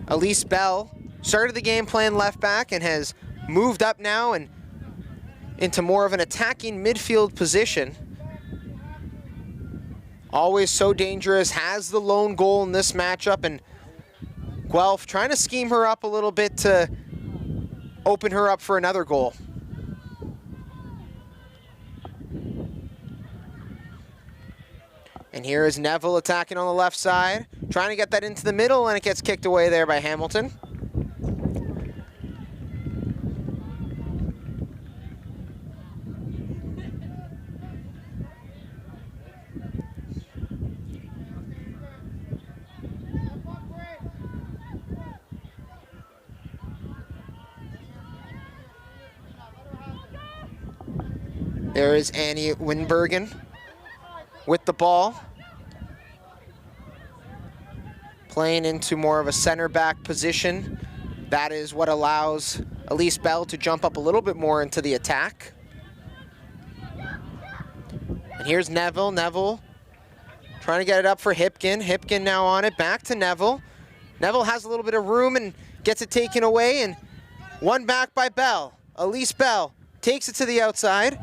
Elise Bell started the game playing left back and has moved up now and into more of an attacking midfield position. Always so dangerous, has the lone goal in this matchup, and Guelph trying to scheme her up a little bit to open her up for another goal. And here is Neville attacking on the left side, trying to get that into the middle, and it gets kicked away there by Hamilton. There is Annie Winbergen with the ball. Playing into more of a center back position. That is what allows Elise Bell to jump up a little bit more into the attack. And here's Neville. Neville trying to get it up for Hipkin. Hipkin now on it, back to Neville. Neville has a little bit of room and gets it taken away, and one back by Bell. Elise Bell takes it to the outside.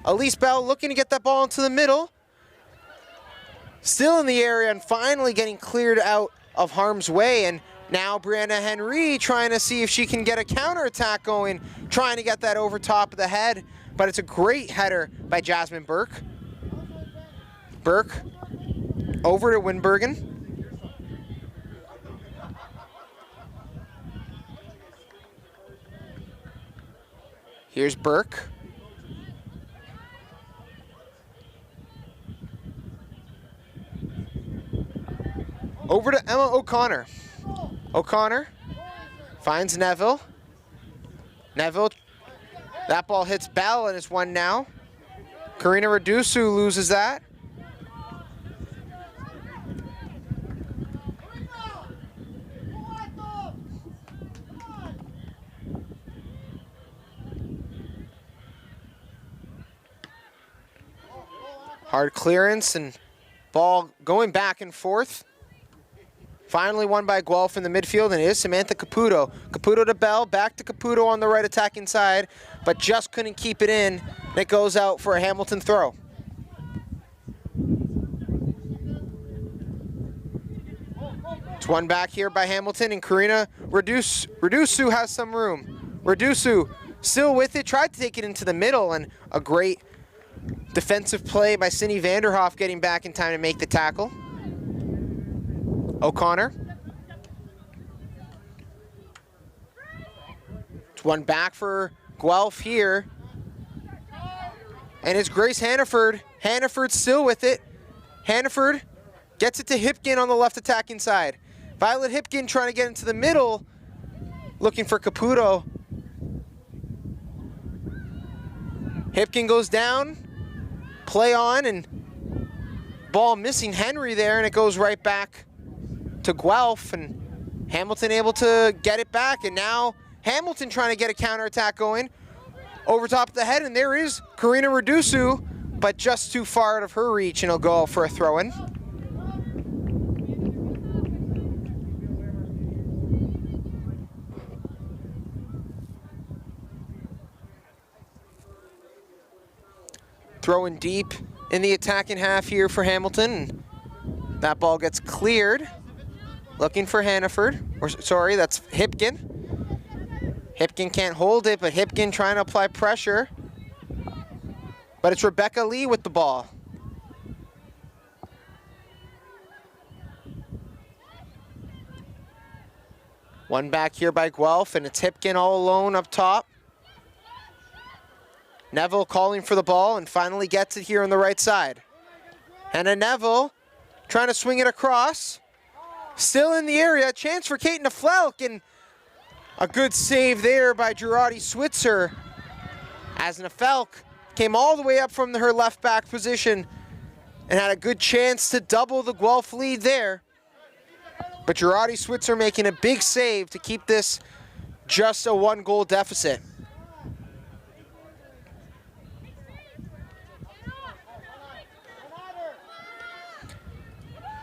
Elise Bell looking to get that ball into the middle. Still in the area and finally getting cleared out of harm's way. And now Brianna Henry trying to see if she can get a counterattack going, trying to get that over top of the head. But it's a great header by Jasmine Burke. Burke over to Winbergen. Here's Burke. Over to Emma O'Connor. O'Connor finds Neville. Neville, that ball hits Bell and it's one now. Karina Radusu loses that. Hard clearance and ball going back and forth. Finally won by Guelph in the midfield, and it is Samantha Caputo. Caputo to Bell, back to Caputo on the right attacking side, but just couldn't keep it in. And it goes out for a Hamilton throw. It's one back here by Hamilton, and Karina Radusu has some room. Radusu still with it, tried to take it into the middle, and a great defensive play by Cindy Vanderhoff getting back in time to make the tackle. O'Connor. It's one back for Guelph here. And it's Grace Hannaford. Hannaford still with it. Hannaford gets it to Hipkin on the left attacking side. Violet Hipkin trying to get into the middle, looking for Caputo. Hipkin goes down, play on, and ball missing Henry there, and it goes right back to Guelph, and Hamilton able to get it back, and now Hamilton trying to get a counterattack going over top of the head, and there is Karina Radusu, but just too far out of her reach, and it'll go for a throw-in. Throwing deep in the attacking half here for Hamilton. That ball gets cleared. Looking for Hannaford, or sorry, that's Hipkin. Hipkin can't hold it, but Hipkin trying to apply pressure. But it's Rebecca Lee with the ball. One back here by Guelph, and it's Hipkin all alone up top. Neville calling for the ball and finally gets it here on the right side. Hannah Neville trying to swing it across. Still in the area, chance for Kate Naflelk, and A good save there by Girardi Switzer, as Nafelk came all the way up from her left back position and had a good chance to double the Guelph lead there. But Girardi Switzer making a big save to keep this just a 1-goal deficit.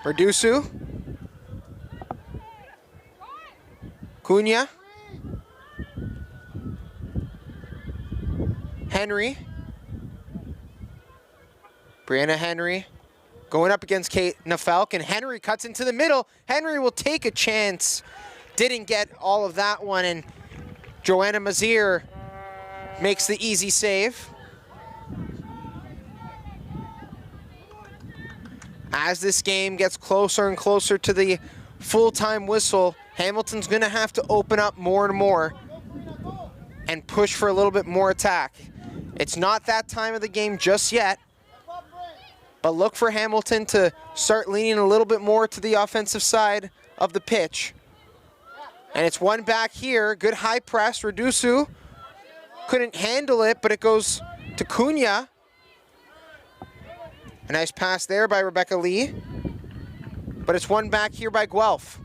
Redusu. Cunha. Henry. Brianna Henry going up against Kate Nafelk, and Henry cuts into the middle. Henry will take a chance. Didn't get all of that one, and Joanna Mazier makes the easy save. As this game gets closer and closer to the full-time whistle, Hamilton's gonna have to open up more and more and push for a little bit more attack. It's not that time of the game just yet, but look for Hamilton to start leaning a little bit more to the offensive side of the pitch. And it's one back here, good high press. Redusu couldn't handle it, but it goes to Cunha. A nice pass there by Rebecca Lee. But it's one back here by Guelph.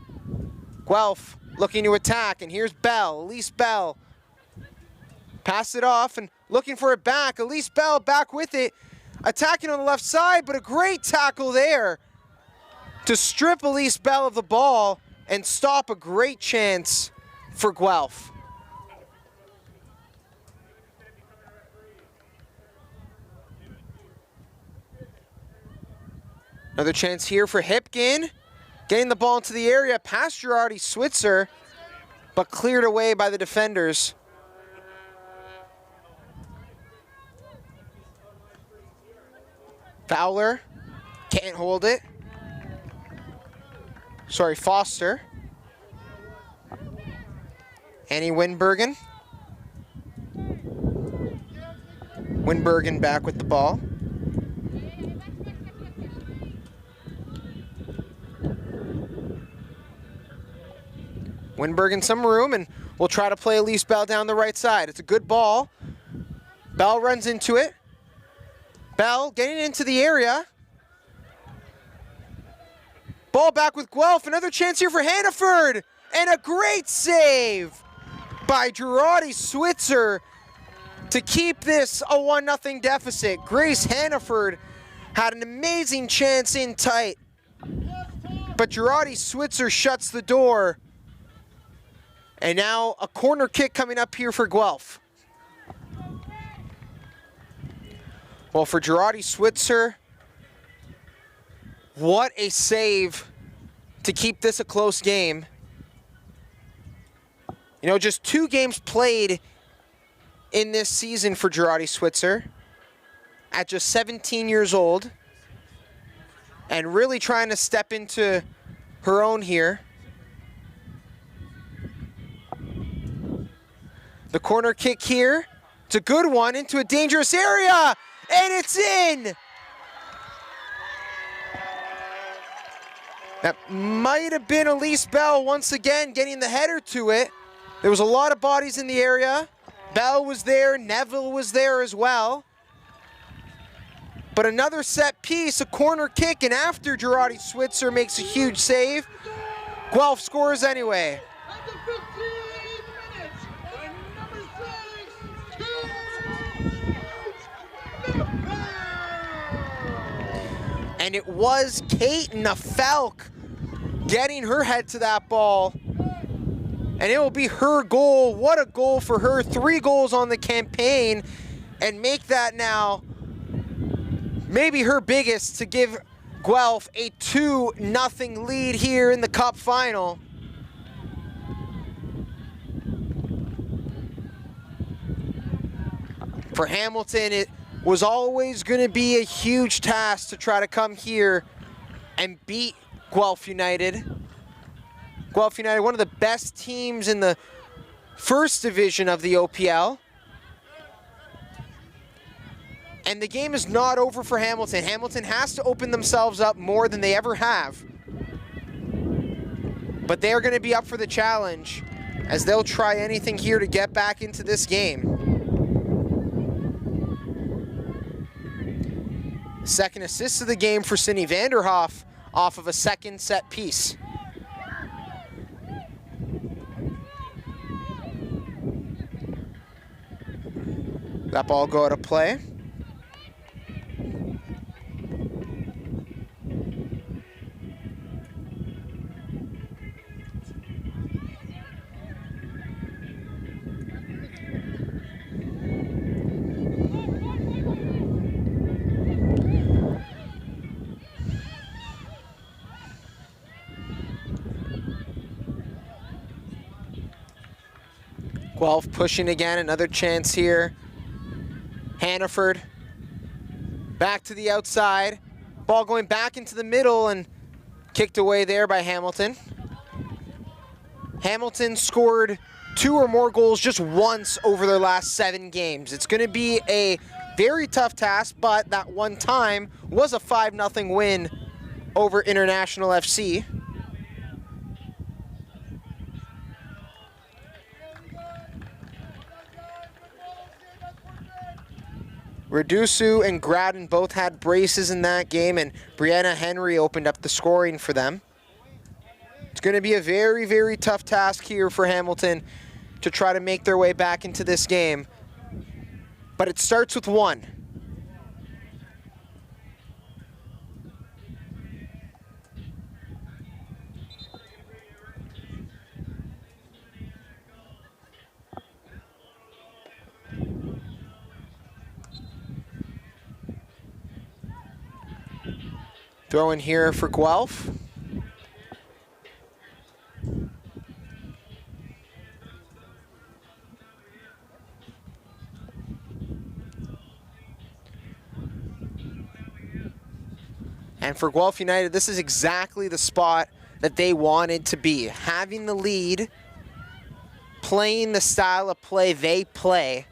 Guelph looking to attack, and here's Bell, Elise Bell. Pass it off and looking for it back. Elise Bell back with it. Attacking on the left side, but a great tackle there to strip Elise Bell of the ball and stop a great chance for Guelph. Another chance here for Hipkin. Getting the ball into the area past Girardi Switzer, but cleared away by the defenders. Fowler can't hold it. Sorry, Foster. Annie Winbergen. Winbergen back with the ball. Winbergen some room, and we'll try to play Elise Bell down the right side. It's a good ball. Bell runs into it. Bell getting into the area. Ball back with Guelph. Another chance here for Hannaford. And a great save by Girardi Switzer to keep this a 1-0 deficit. Grace Hannaford had an amazing chance in tight, but Girardi Switzer shuts the door. And now a corner kick coming up here for Guelph. Well, for Girardi Switzer, what a save to keep this a close game. You know, just 2 games played in this season for Girardi Switzer at just 17 years old and really trying to step into her own here. The corner kick here, it's a good one into a dangerous area, and it's in! That might have been Elise Bell once again getting the header to it. There was a lot of bodies in the area. Bell was there, Neville was there as well. But another set piece, a corner kick, and after Girardi Switzer makes a huge save, Guelph scores anyway. And it was Kate Nafelk getting her head to that ball. And it will be her goal. What a goal for her. 3 goals on the campaign. And make that now maybe her biggest to give Guelph a 2-0 lead here in the Cup final. For Hamilton, it was always going to be a huge task to try to come here and beat Guelph United. Guelph United, one of the best teams in the first division of the OPL. And the game is not over for Hamilton. Hamilton has to open themselves up more than they ever have. But they're going to be up for the challenge. as they'll try anything here to get back into this game. Second assist of the game for Cindy Vanderhoff off of a second set piece. That ball go out of play. Guelph pushing again, another chance here. Hannaford back to the outside. Ball going back into the middle and kicked away there by Hamilton. Hamilton scored 2 or more goals just once over their last 7 games. It's going to be a very tough task, but that one time was a 5-0 win over International FC. Redusu and Gradden both had braces in that game, and Brianna Henry opened up the scoring for them. It's going to be a very, very tough task here for Hamilton to try to make their way back into this game. But it starts with 1. Throw in here for Guelph. And for Guelph United, this is exactly the spot that they wanted to be. Having the lead, playing the style of play they play,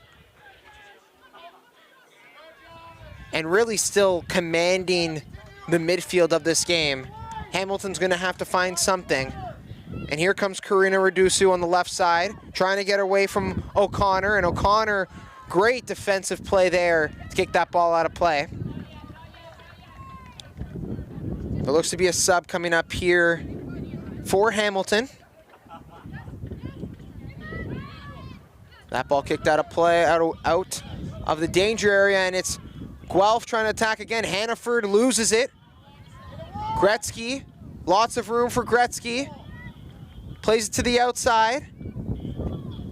and really still commanding the midfield of this game. Hamilton's going to have to find something. And here comes Karina Redusu on the left side, trying to get away from O'Connor. And O'Connor, great defensive play there to kick that ball out of play. There looks to be a sub coming up here for Hamilton. That ball kicked out of play, out of the danger area, and it's Guelph trying to attack again. Hannaford loses it. Gretzky, lots of room for Gretzky. Plays it to the outside.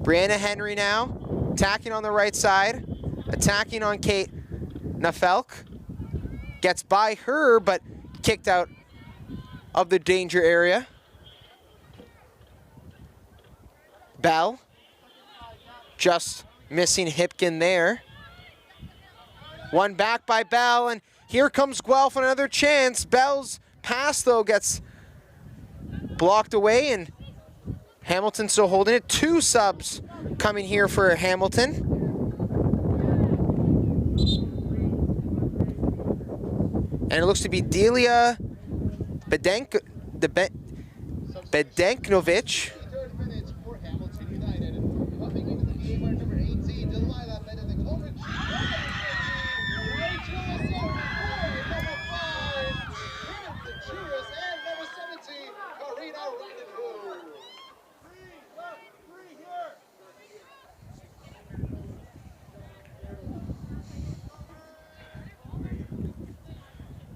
Brianna Henry now, attacking on the right side. Attacking on Kate Nafelk. Gets by her, but kicked out of the danger area. Bell, just missing Hipkin there. One back by Bell, and here comes Guelph on another chance. Bell's pass, though, gets blocked away, and Hamilton still holding it. 2 subs coming here for Hamilton. And it looks to be Delia Bedenknovic.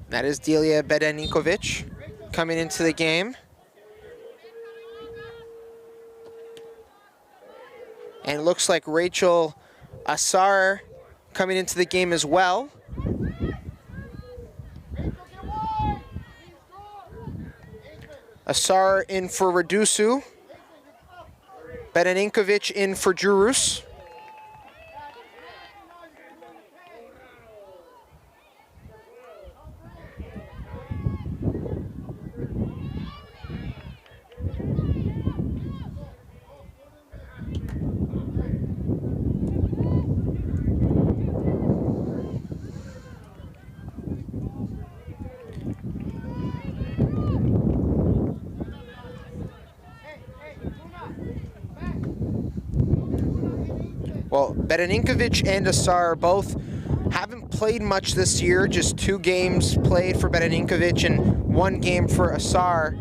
That is Delia Bedenikovic coming into the game. And it looks like Rachel Assar coming into the game as well. Assar in for Redusu. Bedeninkovic in for Jurus. Bereninkovic and Asar both haven't played much this year, just 2 games played for Bereninkovic and 1 game for Asar.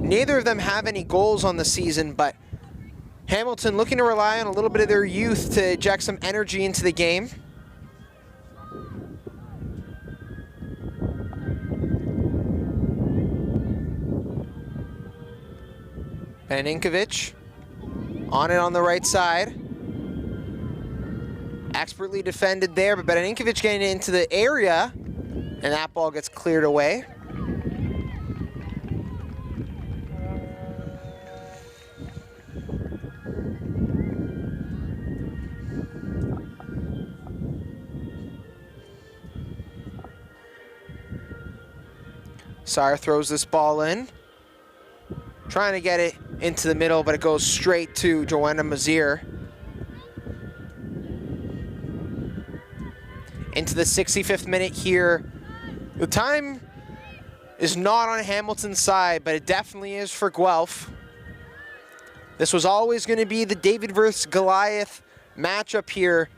Neither of them have any goals on the season, but Hamilton looking to rely on a little bit of their youth to inject some energy into the game. Bereninkovic on it on the right side. Expertly defended there, but Bereninkovic getting into the area, and that ball gets cleared away. Sire throws this ball in, trying to get it into the middle, but it goes straight to Joanna Mazier. Into the 65th minute here. The time is not on Hamilton's side, but it definitely is for Guelph. This was always going to be the David versus Goliath matchup here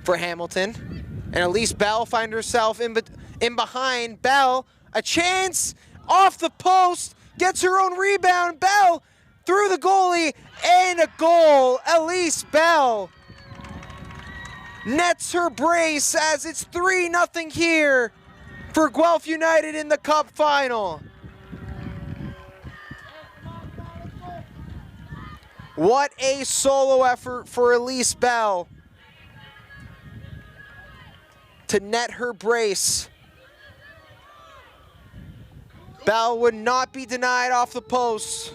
for Hamilton. And Elise Bell finds herself in behind. Bell, a chance off the post, gets her own rebound. Bell through the goalie, and a goal. Elise Bell nets her brace as it's 3-0 here for Guelph United in the Cup final. What a solo effort for Elise Bell to net her brace. Bell would not be denied off the post.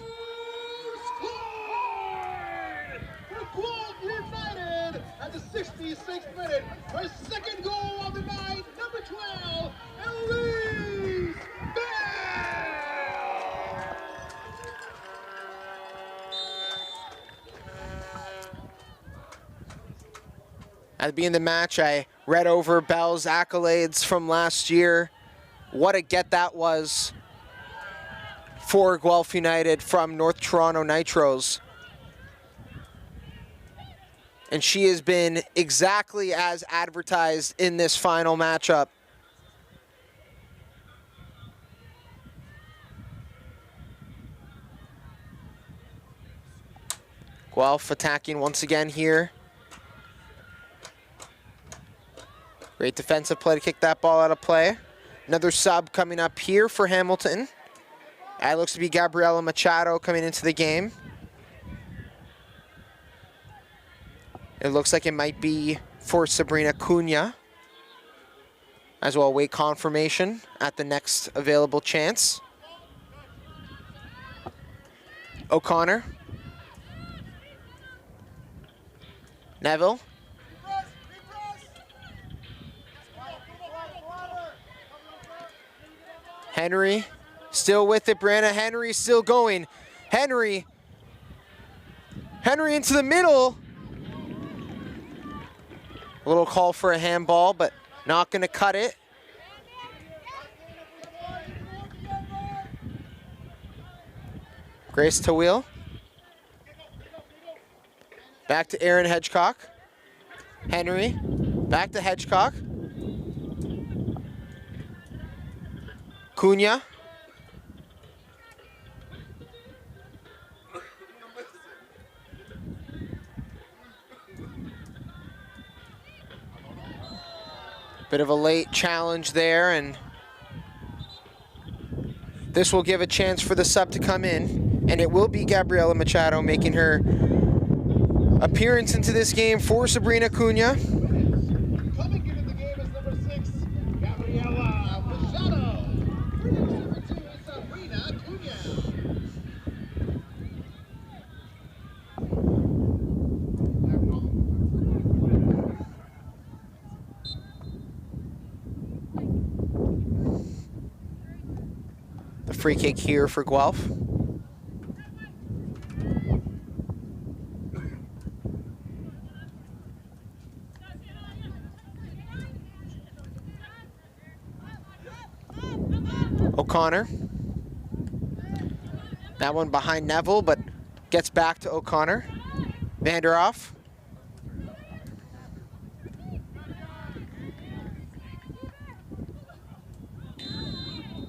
For Guelph United at the 66th minute, her second goal of the night, number 12, Elise Bell. At the beginning of the match, I read over Bell's accolades from last year. What a get that was for Guelph United from North Toronto Nitros. And she has been exactly as advertised in this final matchup. Guelph attacking once again here. Great defensive play to kick that ball out of play. Another sub coming up here for Hamilton. It looks to be Gabriela Machado coming into the game. It looks like it might be for Sabrina Cunha. As well, await confirmation at the next available chance. O'Connor. Neville. Henry still with it. Brianna Henry still going. Henry into the middle. A little call for a handball, but not going to cut it. Grace Tawil. Back to Aaron Hedgecock. Henry. Back to Hedgecock. Cunha. Bit of a late challenge there, and this will give a chance for the sub to come in, and it will be Gabriela Machado making her appearance into this game for Sabrina Cunha. Coming into the game is number 6, Gabriela Machado. Number 2 is Sabrina Cunha. The free kick here for Guelph. O'Connor. That one behind Neville, but gets back to O'Connor. Vanderoff.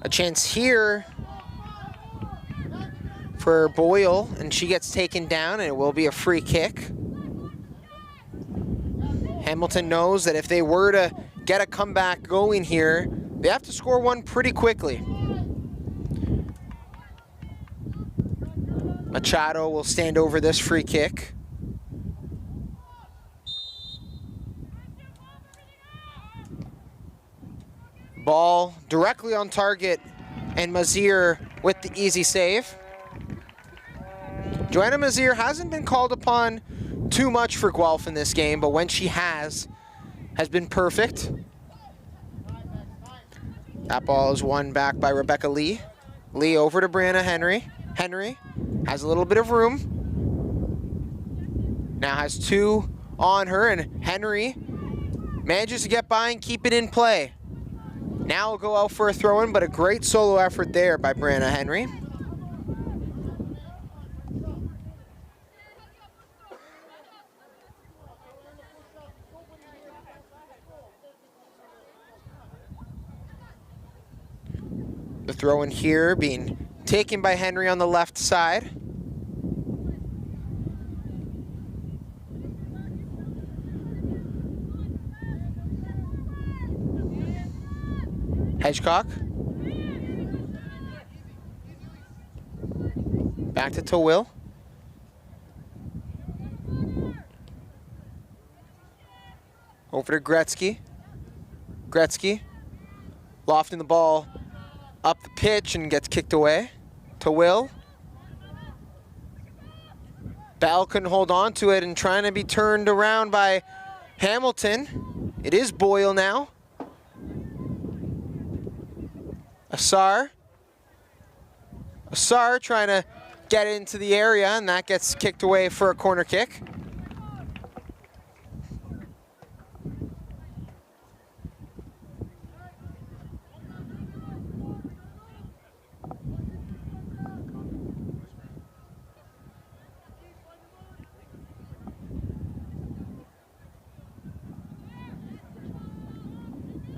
A chance here for Boyle, and she gets taken down, and it will be a free kick. Hamilton knows that if they were to get a comeback going here, they have to score one pretty quickly. Machado will stand over this free kick. Ball directly on target, and Mazier with the easy save. Joanna Mazier hasn't been called upon too much for Guelph in this game, but when she has been perfect. That ball is won back by Rebecca Lee. Lee over to Brianna Henry. Henry has a little bit of room. Now has two on her, and Henry manages to get by and keep it in play. Now will go out for a throw-in, but a great solo effort there by Brianna Henry. The throw-in here being taken by Henry on the left side. Hedgecock. Back to Towill. Over to Gretzky. Gretzky lofting the ball up the pitch and gets kicked away. Towill. Bell couldn't hold on to it and trying to be turned around by Hamilton. It is Boyle now. Assar trying to get into the area, and that gets kicked away for a corner kick.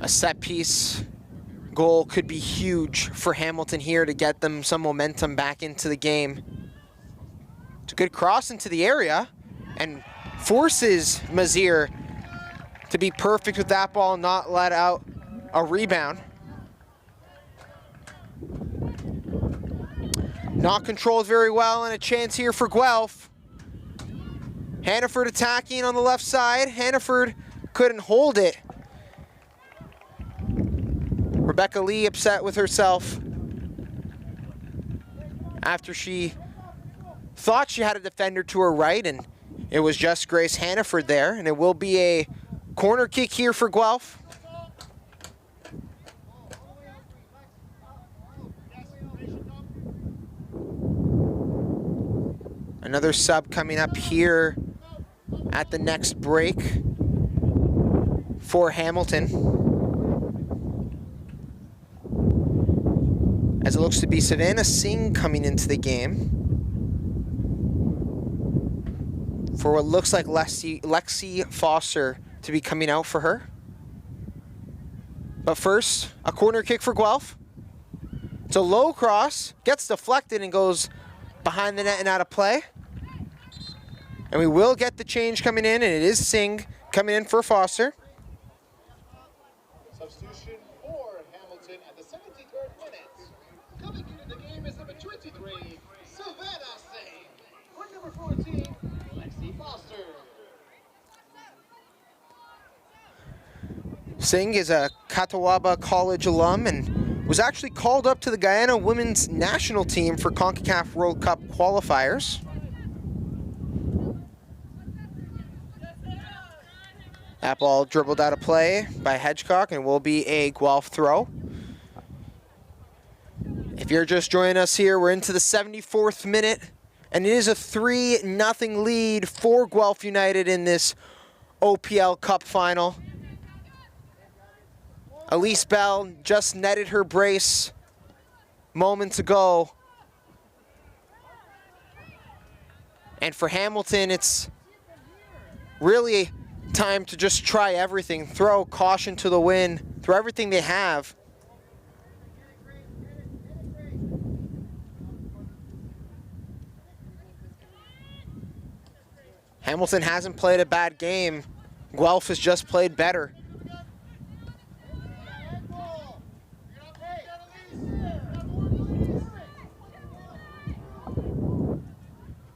A set piece goal could be huge for Hamilton here to get them some momentum back into the game. It's a good cross into the area and forces Mazier to be perfect with that ball and not let out a rebound. Not controlled very well, and a chance here for Guelph. Hannaford attacking on the left side. Hannaford couldn't hold it. Rebecca Lee upset with herself after she thought she had a defender to her right, and it was just Grace Hannaford there, and it will be a corner kick here for Guelph. Another sub coming up here at the next break for Hamilton. As it looks to be Savannah Singh coming into the game for what looks like Lexi Foster to be coming out for her. But first, a corner kick for Guelph. It's a low cross, gets deflected and goes behind the net and out of play. And we will get the change coming in, and it is Singh coming in for Foster. Substitution for Hamilton at the 73rd minute. Coming into the game is number 23, Savannah Singh. For number 14, Lexi Foster. Singh is a Catawba College alum and was actually called up to the Guyana women's national team for CONCACAF World Cup qualifiers. That ball dribbled out of play by Hedgecock and will be a Guelph throw. If you're just joining us here, we're into the 74th minute, and it is a 3-0 lead for Guelph United in this OPL Cup final. Elise Bell just netted her brace moments ago. And for Hamilton, it's really time to just try everything, throw caution to the wind, throw everything they have. Hamilton hasn't played a bad game. Guelph has just played better.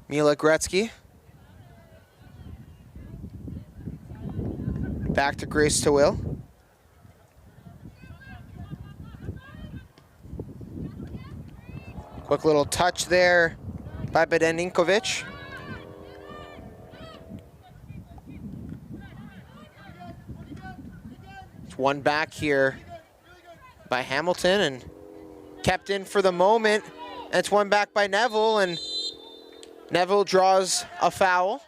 Mila Gretzky. Back to Grace Tawil. Quick little touch there by Bedeninkovic. It's one back here by Hamilton and kept in for the moment. And it's one back by Neville, and Neville draws a foul.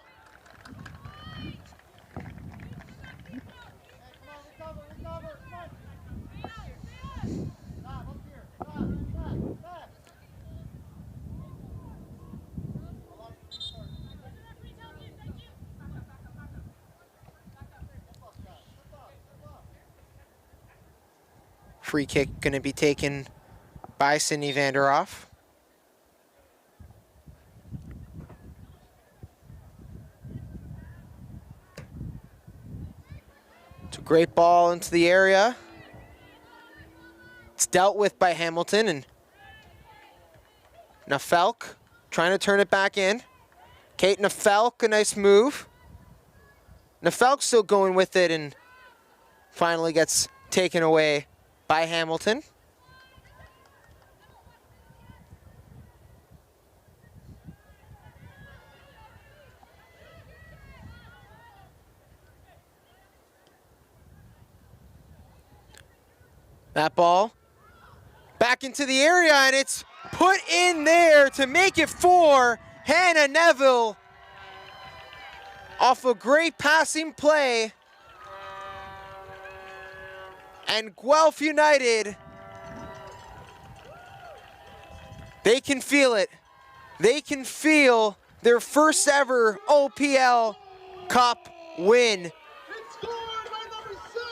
Free kick going to be taken by Sydney Vanderhoff. It's a great ball into the area. It's dealt with by Hamilton, and Nafelk trying to turn it back in. Kate Nafelk, a nice move. Nafelk still going with it and finally gets taken away by Hamilton. That ball back into the area, and it's put in there to make it 4. Hannah Neville off a great passing play. And Guelph United, they can feel it. They can feel their first ever OPL Cup win. It's scored by number 7,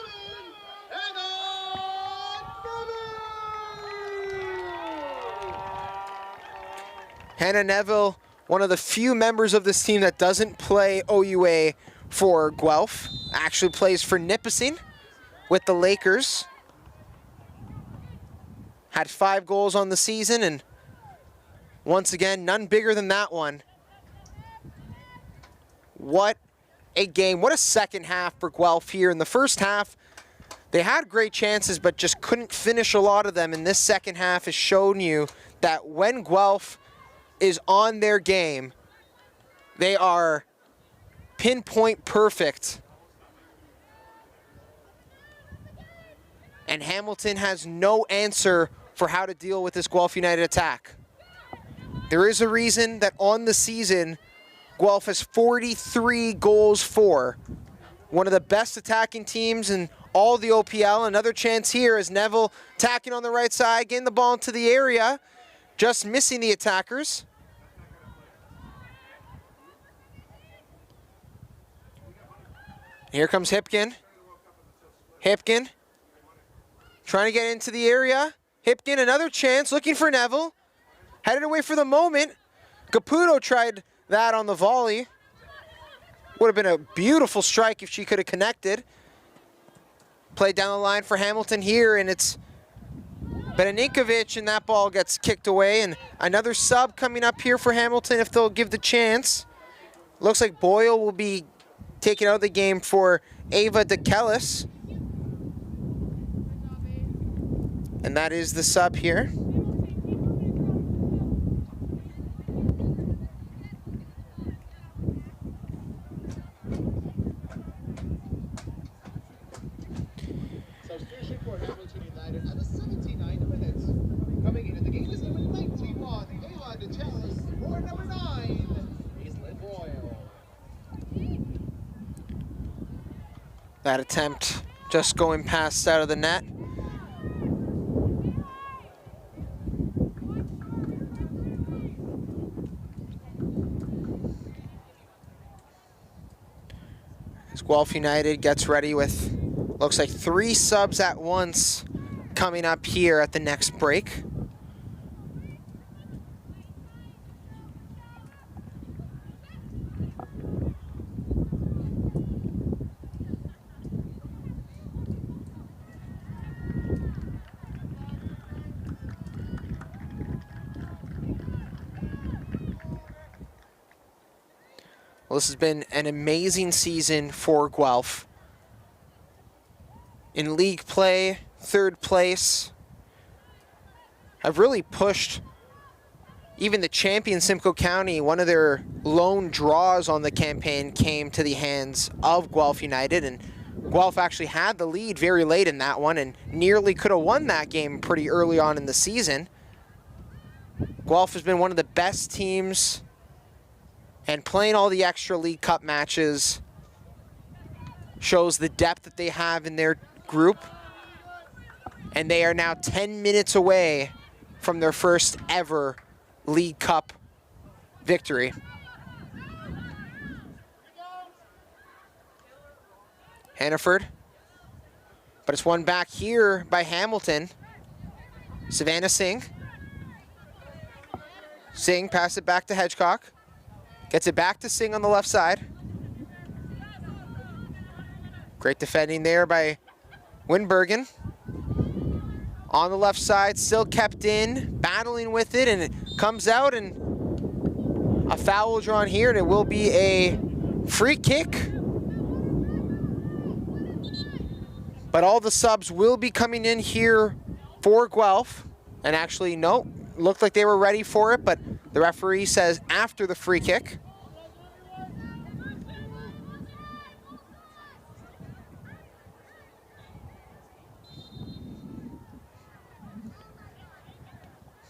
Hannah Neville, one of the few members of this team that doesn't play OUA for Guelph, actually plays for Nipissing with the Lakers. Had 5 goals on the season, and once again, none bigger than that one. What a game. What a second half for Guelph here. In the first half, they had great chances, but just couldn't finish a lot of them. And this second half has shown you that when Guelph is on their game, they are pinpoint perfect. And Hamilton has no answer for how to deal with this Guelph United attack. There is a reason that on the season, Guelph has 43 goals for. One of the best attacking teams in all the OPL. Another chance here as Neville attacking on the right side, getting the ball into the area, just missing the attackers. Here comes Hipkin. Hipkin trying to get into the area. Hipkin, another chance, looking for Neville. Headed away for the moment. Caputo tried that on the volley. Would have been a beautiful strike if she could have connected. Played down the line for Hamilton here, and it's Bedeninkovic, and that ball gets kicked away. And another sub coming up here for Hamilton if they'll give the chance. Looks like Boyle will be taken out of the game for Ava DeKellis. And that is the sub here. Substitution for Hamilton United at the 79th minute. Coming into the game is number 91, Ava DeKellis, or number 9, Aislinn Boyle. That attempt just going past out of the net. As Guelph United gets ready with, looks like 3 subs at once coming up here at the next break. Well, this has been an amazing season for Guelph. In league play, 3rd place. Have really pushed even the champion Simcoe County. One of their lone draws on the campaign came to the hands of Guelph United, and Guelph actually had the lead very late in that one and nearly could have won that game pretty early on in the season. Guelph has been one of the best teams, and playing all the extra League Cup matches shows the depth that they have in their group. And they are now 10 minutes away from their first ever League Cup victory. Hannaford. But it's won back here by Hamilton. Savannah Singh. Singh passes it back to Hedgecock. Gets it back to Singh on the left side. Great defending there by Winbergen. On the left side, still kept in, battling with it, and it comes out, and a foul drawn here, and it will be a free kick. But all the subs will be coming in here for Guelph. And actually, no, looked like they were ready for it, but the referee says after the free kick.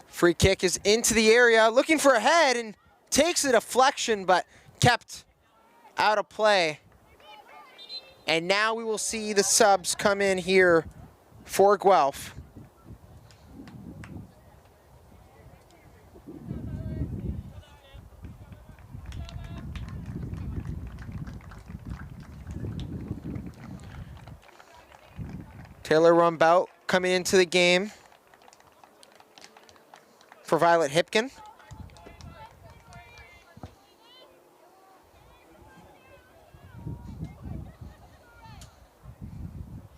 Free kick is into the area, looking for a head, and takes a deflection, but kept out of play. And now we will see the subs come in here for Guelph. Taylor Rumbout coming into the game for Violet Hipkin.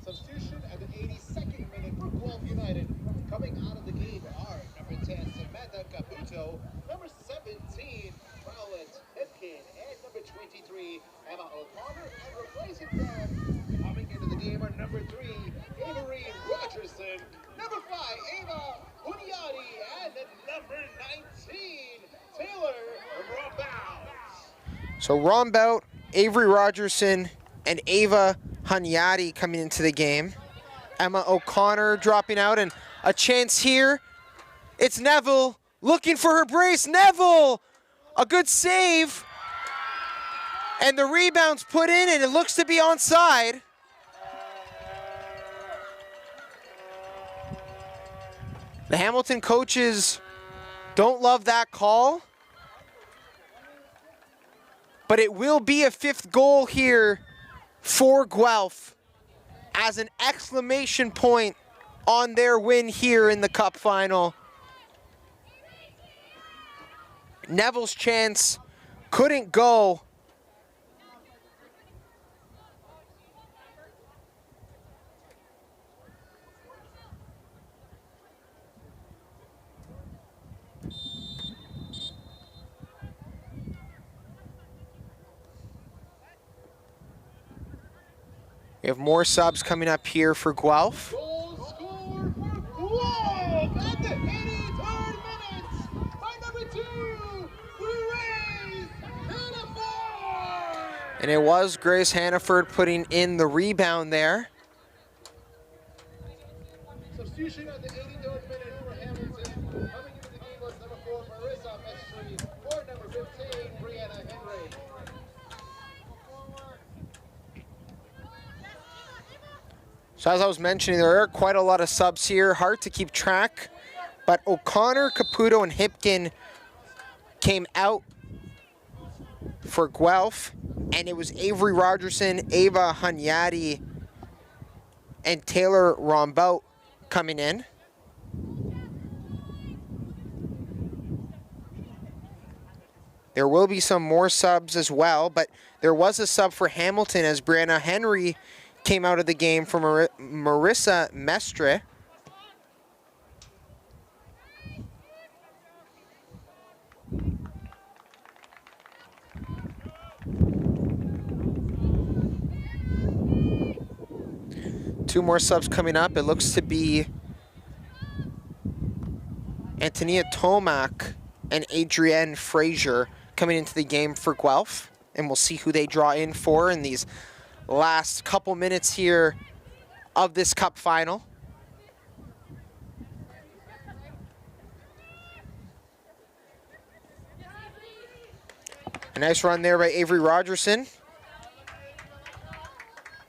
Substitution at the 82nd minute for Guelph United. Coming out of the game are number 10, Samantha Caputo, number 17, Violet Hipkin, and number 23, Emma O'Connor, and replacing them, coming into the game are number 3, Avery Rogerson, number 5, Ava Hunyadi, and then number 19, Taylor Rombout. So Rombout, Avery Rogerson, and Ava Hunyadi coming into the game. Emma O'Connor dropping out, and a chance here. It's Neville looking for her brace. Neville, a good save. And the rebound's put in, and it looks to be onside. The Hamilton coaches don't love that call. But it will be a 5th goal here for Guelph as an exclamation point on their win here in the Cup final. Neville's chance couldn't go. We have more subs coming up here for Guelph. Goal scored for Guelph at the 83rd minute by number 2, Grace Hannaford. And it was Grace Hannaford putting in the rebound there. Substitution at the 83rd minute for Hamilton. Coming into the game was number 4, Marissa Mestre, or number 15, Brianna Henry. So as I was mentioning, there are quite a lot of subs here, hard to keep track. But O'Connor, Caputo, and Hipkin came out for Guelph. And it was Avery Rogerson, Ava Hunyadi, and Taylor Rombout coming in. There will be some more subs as well, but there was a sub for Hamilton as Brianna Henry came out of the game for Marissa Mestre. Two more subs coming up. It looks to be Antonia Tomac and Adrienne Frazier coming into the game for Guelph. And we'll see who they draw in for in these last couple minutes here of this cup final. A nice run there by Avery Rogerson.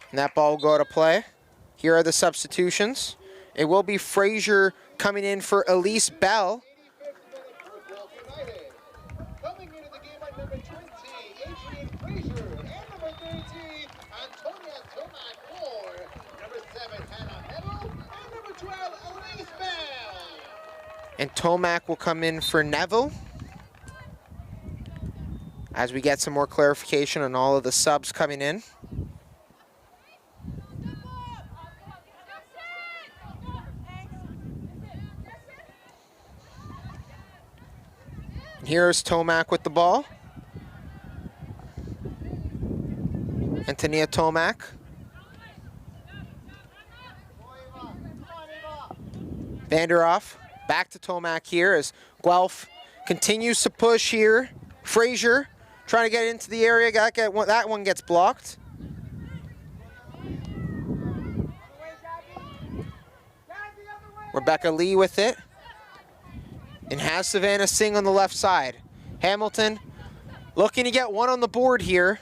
And that ball will go to play. Here are the substitutions. It will be Frazier coming in for Elise Bell. Coming into the game at number 20, Adrienne Frazier, and number 13, Antonia Tomac for number 7, Hannah Neville, and number 12, Elise Bell. And Tomac will come in for Neville. As we get some more clarification on all of the subs coming in. Here's Tomac with the ball. Antonia Tomac. Vanderoff back to Tomac here as Guelph continues to push here. Frazier trying to get into the area. That one gets blocked. Rebecca Lee with it. And has Savannah Singh on the left side. Hamilton looking to get one on the board here.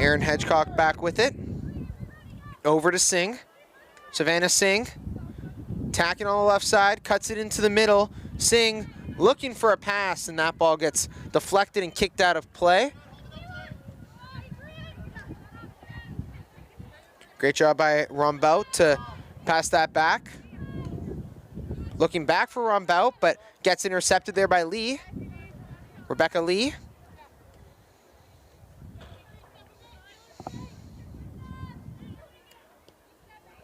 Aaron Hedgecock back with it. Over to Singh. Savannah Singh. Attacking on the left side, cuts it into the middle. Singh looking for a pass, and that ball gets deflected and kicked out of play. Great job by Rombout to pass that back. Looking back for Rombout, but gets intercepted there by Lee. Rebecca Lee.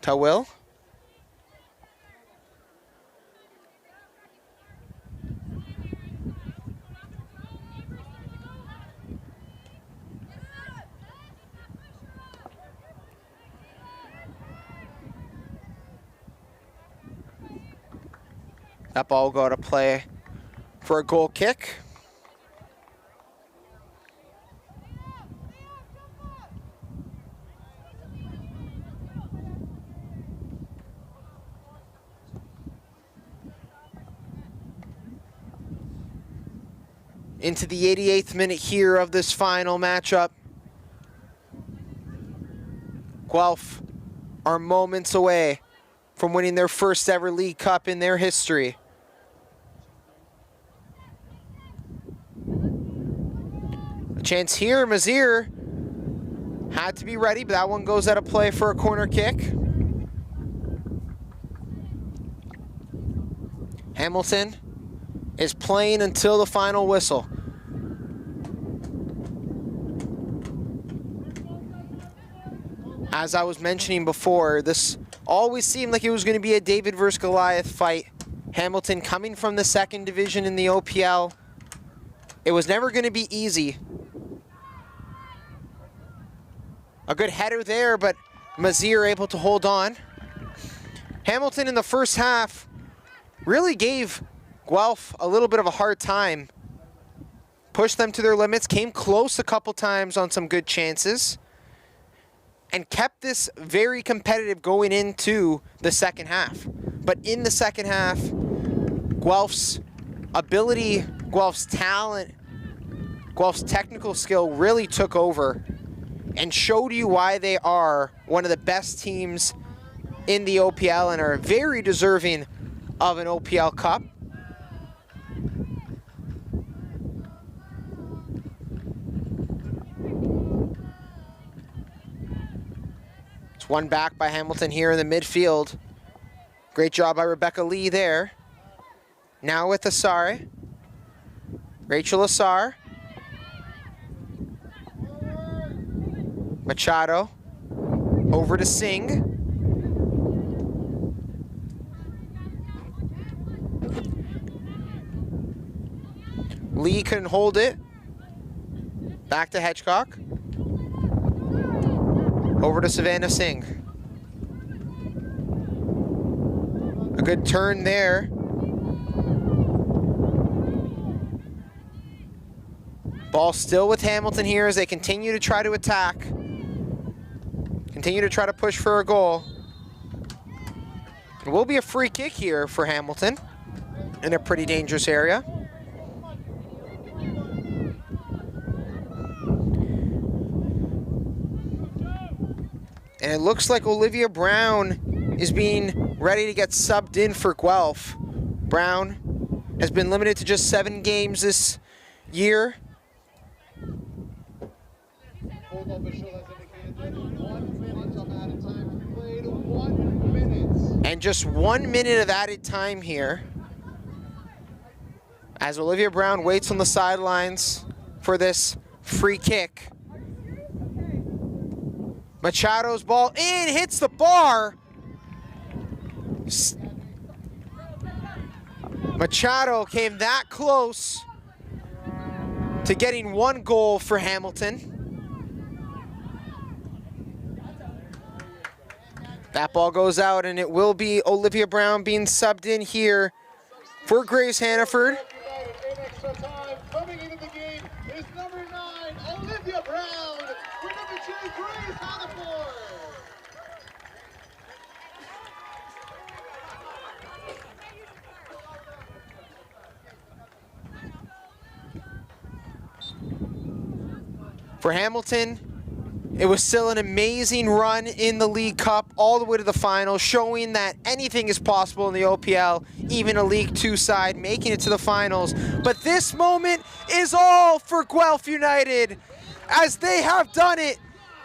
Tawil. That ball will go to play for a goal kick. Into the 88th minute here of this final matchup. Guelph are moments away from winning their first ever League Cup in their history. A chance here, Mazir had to be ready, but that one goes out of play for a corner kick. Hamilton is playing until the final whistle. As I was mentioning before, this always seemed like it was going to be a David versus Goliath fight. Hamilton coming from the second division in the OPL. It was never going to be easy. A good header there, but Mazir able to hold on. Hamilton in the first half really gave Guelph a little bit of a hard time. Pushed them to their limits, came close a couple times on some good chances, and kept this very competitive going into the second half. But in the second half, Guelph's ability, Guelph's talent Guelph's technical skill really took over and showed you why they are one of the best teams in the OPL and are very deserving of an OPL Cup. It's one back by Hamilton here in the midfield. Great job by Rebecca Lee there. Now with Asare. Rachel Asar. Machado. Over to Singh. Lee couldn't hold it. Back to Hedgecock. Over to Savannah Singh. A good turn there. Ball still with Hamilton here as they continue to try to attack. Continue to try to push for a goal. It will be a free kick here for Hamilton in a pretty dangerous area. And it looks like Olivia Brown is being ready to get subbed in for Guelph. Brown has been limited to just 7 games this year. And just 1 minute of added time here as Olivia Brown waits on the sidelines for this free kick. Machado's ball in, hits the bar. Machado came that close to getting 1 goal for Hamilton. That ball goes out, and it will be Olivia Brown being subbed in here for Grace Hannaford. In extra time, coming into the game is number 9, Olivia Brown, for number 2, Grace Hannaford. For Hamilton, it was still an amazing run in the League Cup all the way to the final, showing that anything is possible in the OPL, even a League 2 side making it to the finals. But this moment is all for Guelph United. As they have done it,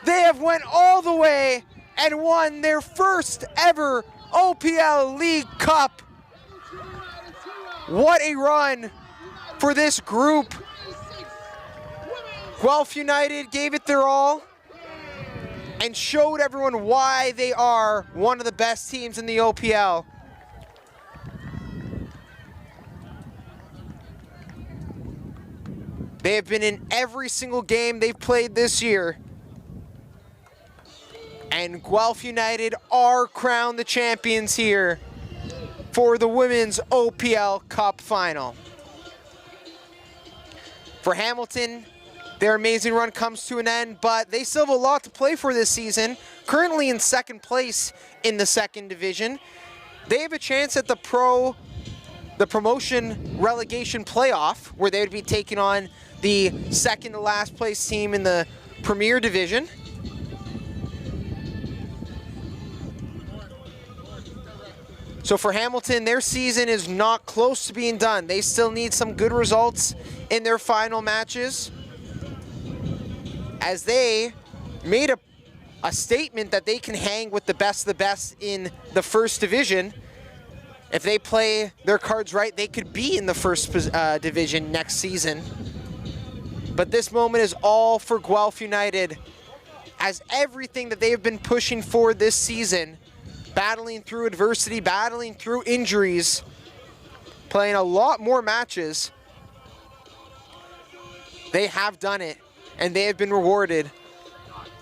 they have went all the way and won their first ever OPL League Cup. What a run for this group. Guelph United gave it their all and showed everyone why they are one of the best teams in the OPL. They have been in every single game they've played this year. And Guelph United are crowned the champions here for the Women's OPL Cup Final. For Hamilton, their amazing run comes to an end, but they still have a lot to play for this season. Currently in 2nd place in the 2nd division. They have a chance at the promotion relegation playoff, where they would be taking on the 2nd to last place team in the Premier Division. So for Hamilton, their season is not close to being done. They still need some good results in their final matches, as they made a statement that they can hang with the best of the best in the 1st division. If they play their cards right, they could be in the 1st division next season. But this moment is all for Guelph United, as everything that they have been pushing for this season, battling through adversity, battling through injuries, playing a lot more matches, they have done it. And they have been rewarded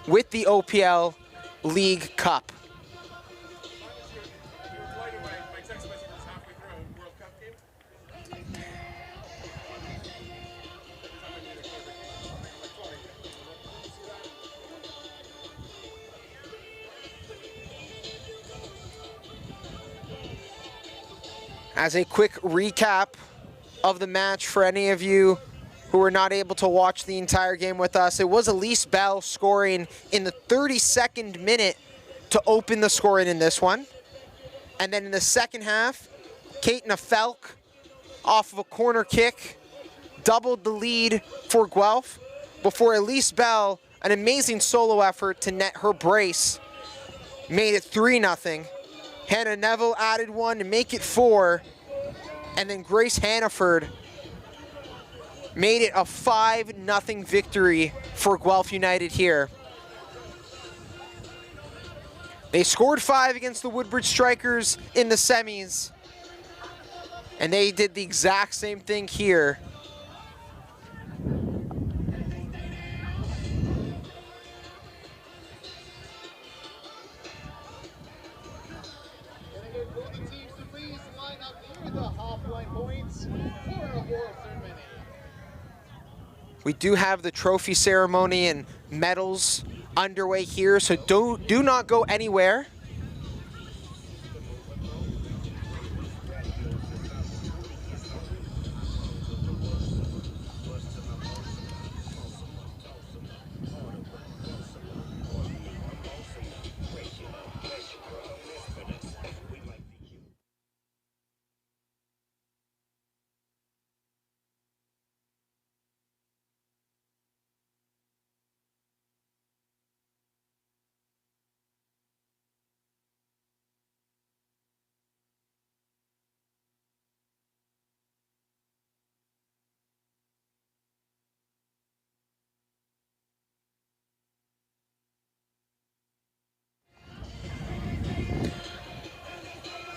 with the OPL League Cup. As a quick recap of the match for any of you who were not able to watch the entire game with us, it was Elise Bell scoring in the 32nd minute to open the scoring in this one. And then in the second half, Kaitna Felk, off of a corner kick, doubled the lead for Guelph before Elise Bell, an amazing solo effort to net her brace, made it 3-0. Hannah Neville added one to make it 4, and then Grace Hannaford made it a 5-0 victory for Guelph United here. They scored 5 against the Woodbridge Strikers in the semis, and they did the exact same thing here. We do have the trophy ceremony and medals underway here, so do not go anywhere.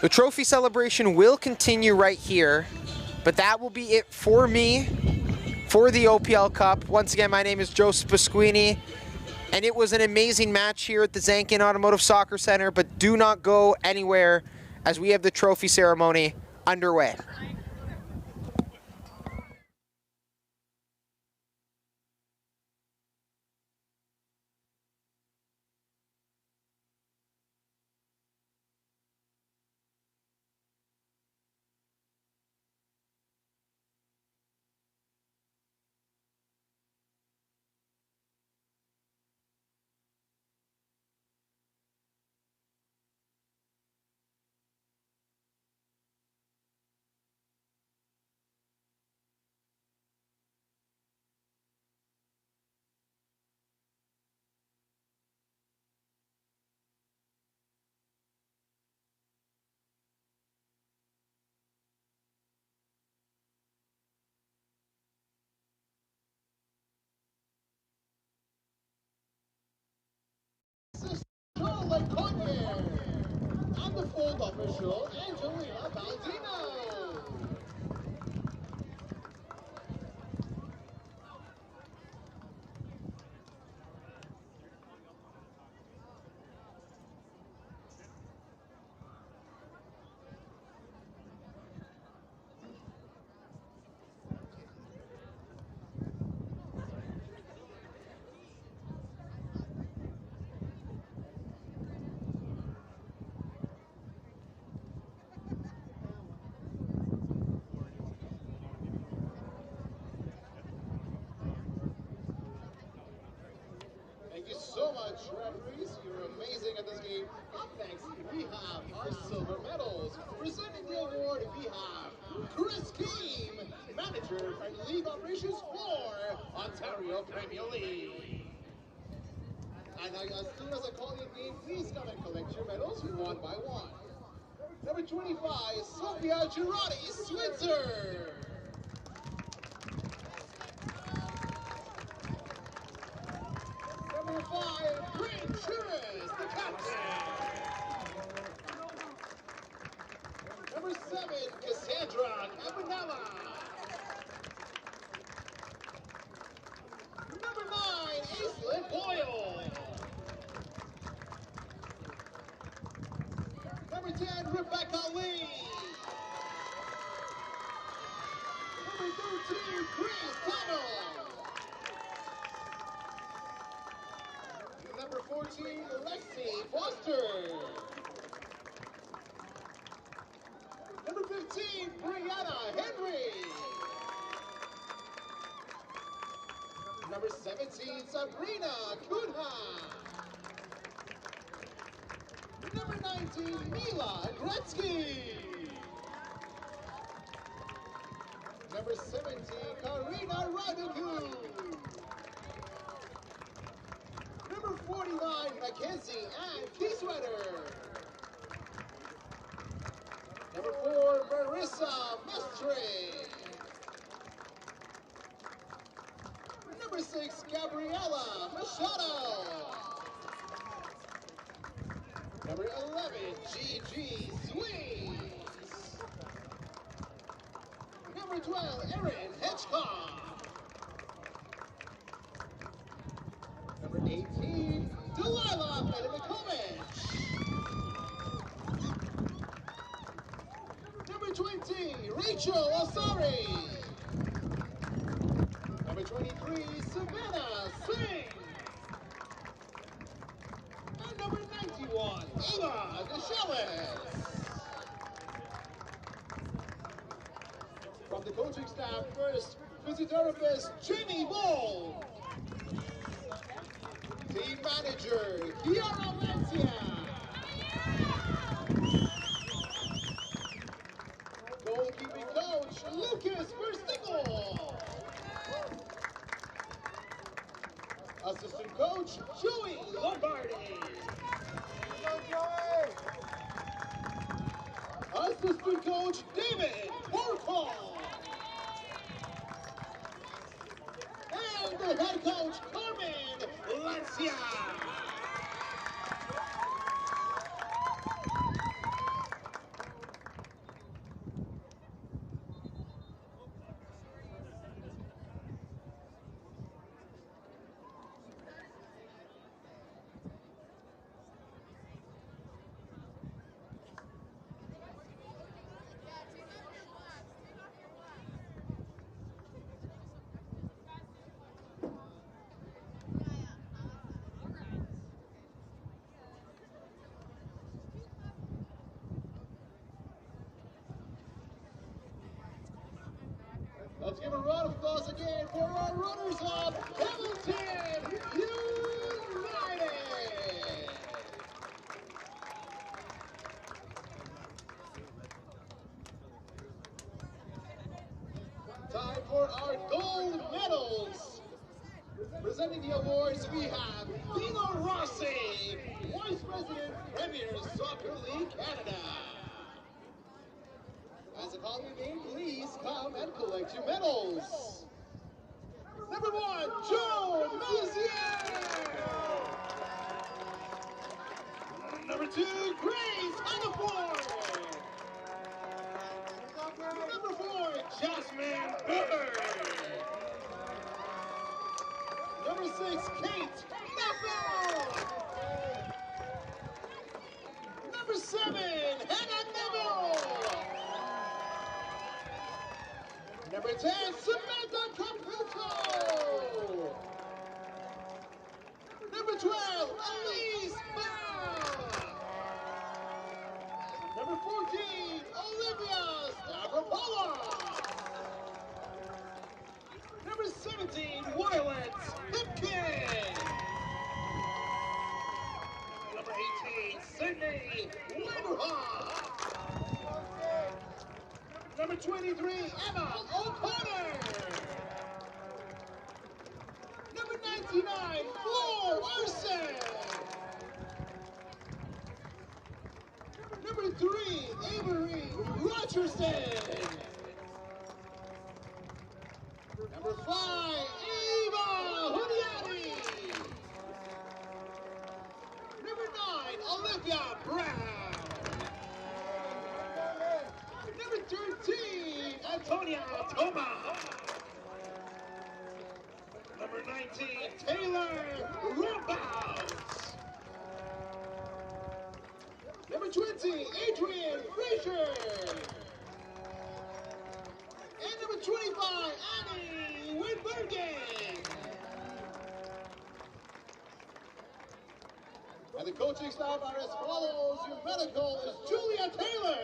The trophy celebration will continue right here, but that will be it for me for the OPL Cup. Once again, my name is Joseph Pasquini, and it was an amazing match here at the Zankin Automotive Soccer Center, but do not go anywhere as we have the trophy ceremony underway. Charlotte Collier and the fold official Angelina Baldino. Thank you so much, referees. You're amazing at this game. Up next, we have our silver medals. Presenting the award, we have Chris Keem, manager for League Operations for Ontario Premier League. And as soon as I call your name, please come and collect your medals one by one. Number 25, Sophia Girardi, Switzer. Number 5, Green Churris, the captain. Number 7, Cassandra Cabanella. Number 9, Aislinn Boyle. Number 10, Rebecca Lee. Number 13, Chris Connell. Number 14, Lexi Foster. Number 15, Brianna Henry. Number 17, Sabrina Kunha. Number 19, Mila Gretzky. Number 17, Karina Radugu. Number 49, Mackenzie Ann Kieswetter. Number 4, Marissa Mestre. Number 6, Gabriella Machado. Number 11, Gigi Sweets. Number 12, Erin Hitchcock. Number 18, Delilah Medimikovich. Number 20, Rachel Osari. Number 23, Savannah Singh. And number 91, Ava DeShellis. From the coaching staff, first, physiotherapist Jamie Ball. Team manager, Kiara Valencia. Goalkeeping coach, Lucas Verstiegel. Assistant coach, Joey Lombardi. Assistant coach, David Portal. And the head coach, Carmen Lancia. Let's give a round of applause again for our runners-up, Hamilton United! Time for our gold medals. Presenting the awards, we have Dino Rossi, Vice President, Premier Soccer League Canada. As a calling name, please come and collect your medals. Number 1, Joe Mazier. Number 2, Grace Hannaford. Number 4, Jasmine Burr. Number 6, Kate Neville. Number 7, Hannah Neville. Number 10, Samantha Caputo. Number 12, Elise Bell. Number 14, Olivia Stavropoula. Number 17, Violet Hipkin. Number 18, Sydney Winterhoff. Number 23, Emma O'Connor. Number 99, Floor Arson. Number 3, Avery Rogerson. Number 5, Eva Hudiani. Number 9, Olivia Brown. Number 13, Antonia Toma. Number 19, Taylor Rumbaus. Number 20, Adrian Frazier. And number 25, Annie Winbergen. And the coaching staff are as follows. Your medical is Julia Taylor.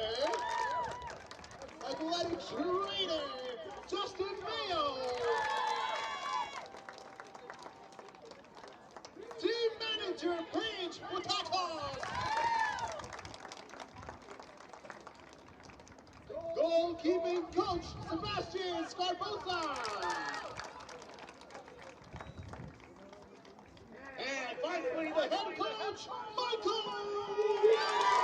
Athletic trainer, Justin Mayo. goalkeeping coach, Sebastian Scarbosa. And finally, the head coach, Michael Ryan.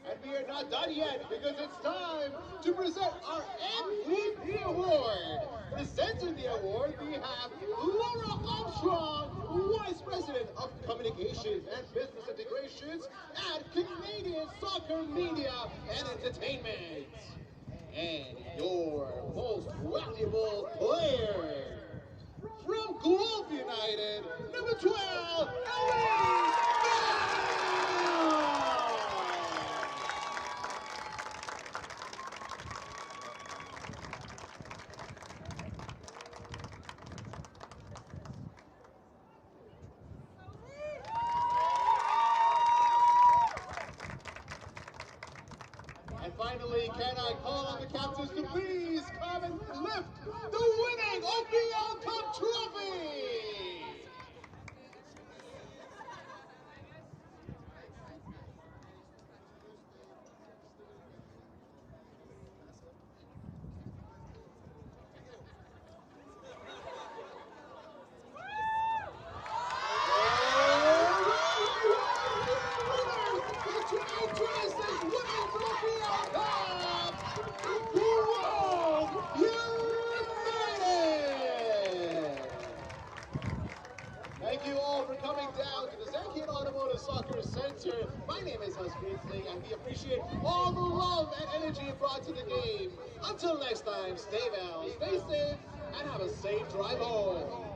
And we are not done yet because it's time to present our MVP award. Presenting the award, we have Laura Armstrong, Vice President of Communications and Business Integrations at Canadian Soccer Media and Entertainment. And your most valuable player from Guelph United, number 12, Elise. And finally, can I call on the captains to please come and lift the winning OPL Cup trophy? Thank you all for coming down to the Zankian Automotive Soccer Center. My name is Hus Greensley, and we appreciate all the love and energy you brought to the game. Until next time, stay well, stay safe, and have a safe drive home.